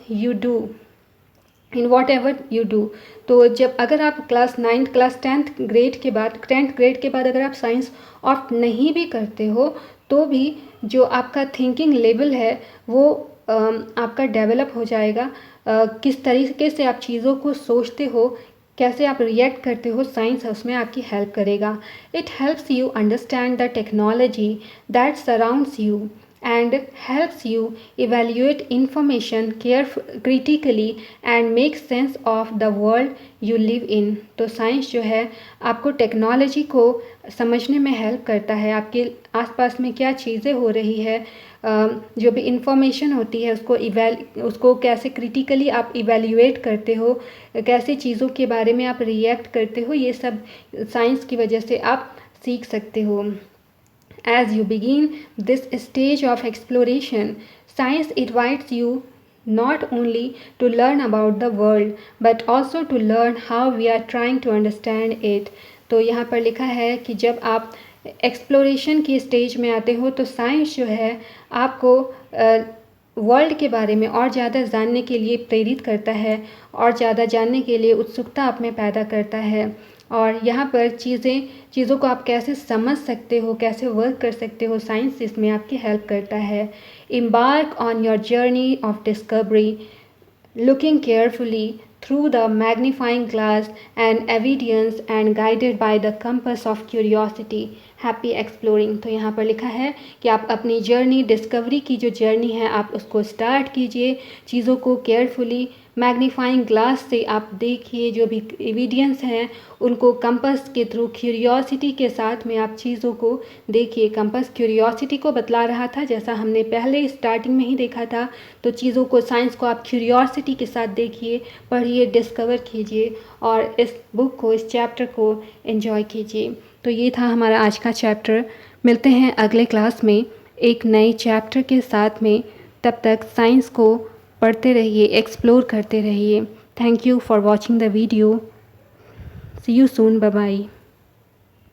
you do। तो जब अगर आप क्लास 9 क्लास 10th ग्रेड के बाद अगर आप साइंस ऑप्ट नहीं भी करते हो, तो भी जो आपका थिंकिंग लेवल है वो आपका डेवलप हो जाएगा। किस तरीके से आप चीज़ों को सोचते हो, कैसे आप रिएक्ट करते हो, साइंस उसमें आपकी हेल्प करेगा। It helps you understand the technology that surrounds you and helps you evaluate information critically and make sense of the world you live in. तो साइंस जो है आपको टेक्नोलॉजी को समझने में हेल्प करता है, आपके आसपास में क्या चीज़ें हो रही है, जो भी इंफॉर्मेशन होती है उसको कैसे क्रिटिकली आप इवेल्युएट करते हो, कैसे चीज़ों के बारे में आप रिएक्ट करते हो, ये सब साइंस की वजह से आप सीख सकते हो। As you begin this stage of exploration, science invites you not only to learn about the world but also to learn how we are trying to understand it। तो यहाँ पर लिखा है कि जब आप एक्सप्लोरेशन की स्टेज में आते हो तो साइंस जो है आपको वर्ल्ड के बारे में और ज़्यादा जानने के लिए प्रेरित करता है, और ज़्यादा जानने के लिए उत्सुकता आप में पैदा करता है। और यहाँ पर चीज़ों को आप कैसे समझ सकते हो, कैसे वर्क कर सकते हो, साइंस इसमें आपकी हेल्प करता है। Embark on your journey of discovery, looking carefully through the magnifying glass and evidence and guided by the compass of curiosity, happy exploring। तो यहाँ पर लिखा है कि आप अपनी जर्नी, डिस्कवरी की जो जर्नी है आप उसको स्टार्ट कीजिए, चीज़ों को केयरफुली मैग्नीफाइंग ग्लास से आप देखिए, जो भी एविडेंस हैं उनको कंपस के थ्रू क्यूरियोसिटी के साथ में आप चीज़ों को देखिए। कंपस क्यूरियोसिटी को बतला रहा था, जैसा हमने पहले स्टार्टिंग में ही देखा था। तो चीज़ों को, साइंस को आप क्यूरियोसिटी के साथ देखिए, पढ़िए, डिस्कवर कीजिए और इस बुक को, इस चैप्टर को एंजॉय कीजिए। तो ये था हमारा आज का चैप्टर। मिलते हैं अगले क्लास में एक नए चैप्टर के साथ में। तब तक साइंस को पढ़ते रहिए, एक्सप्लोर करते रहिए। Thank you for watching the video. See you soon, bye bye.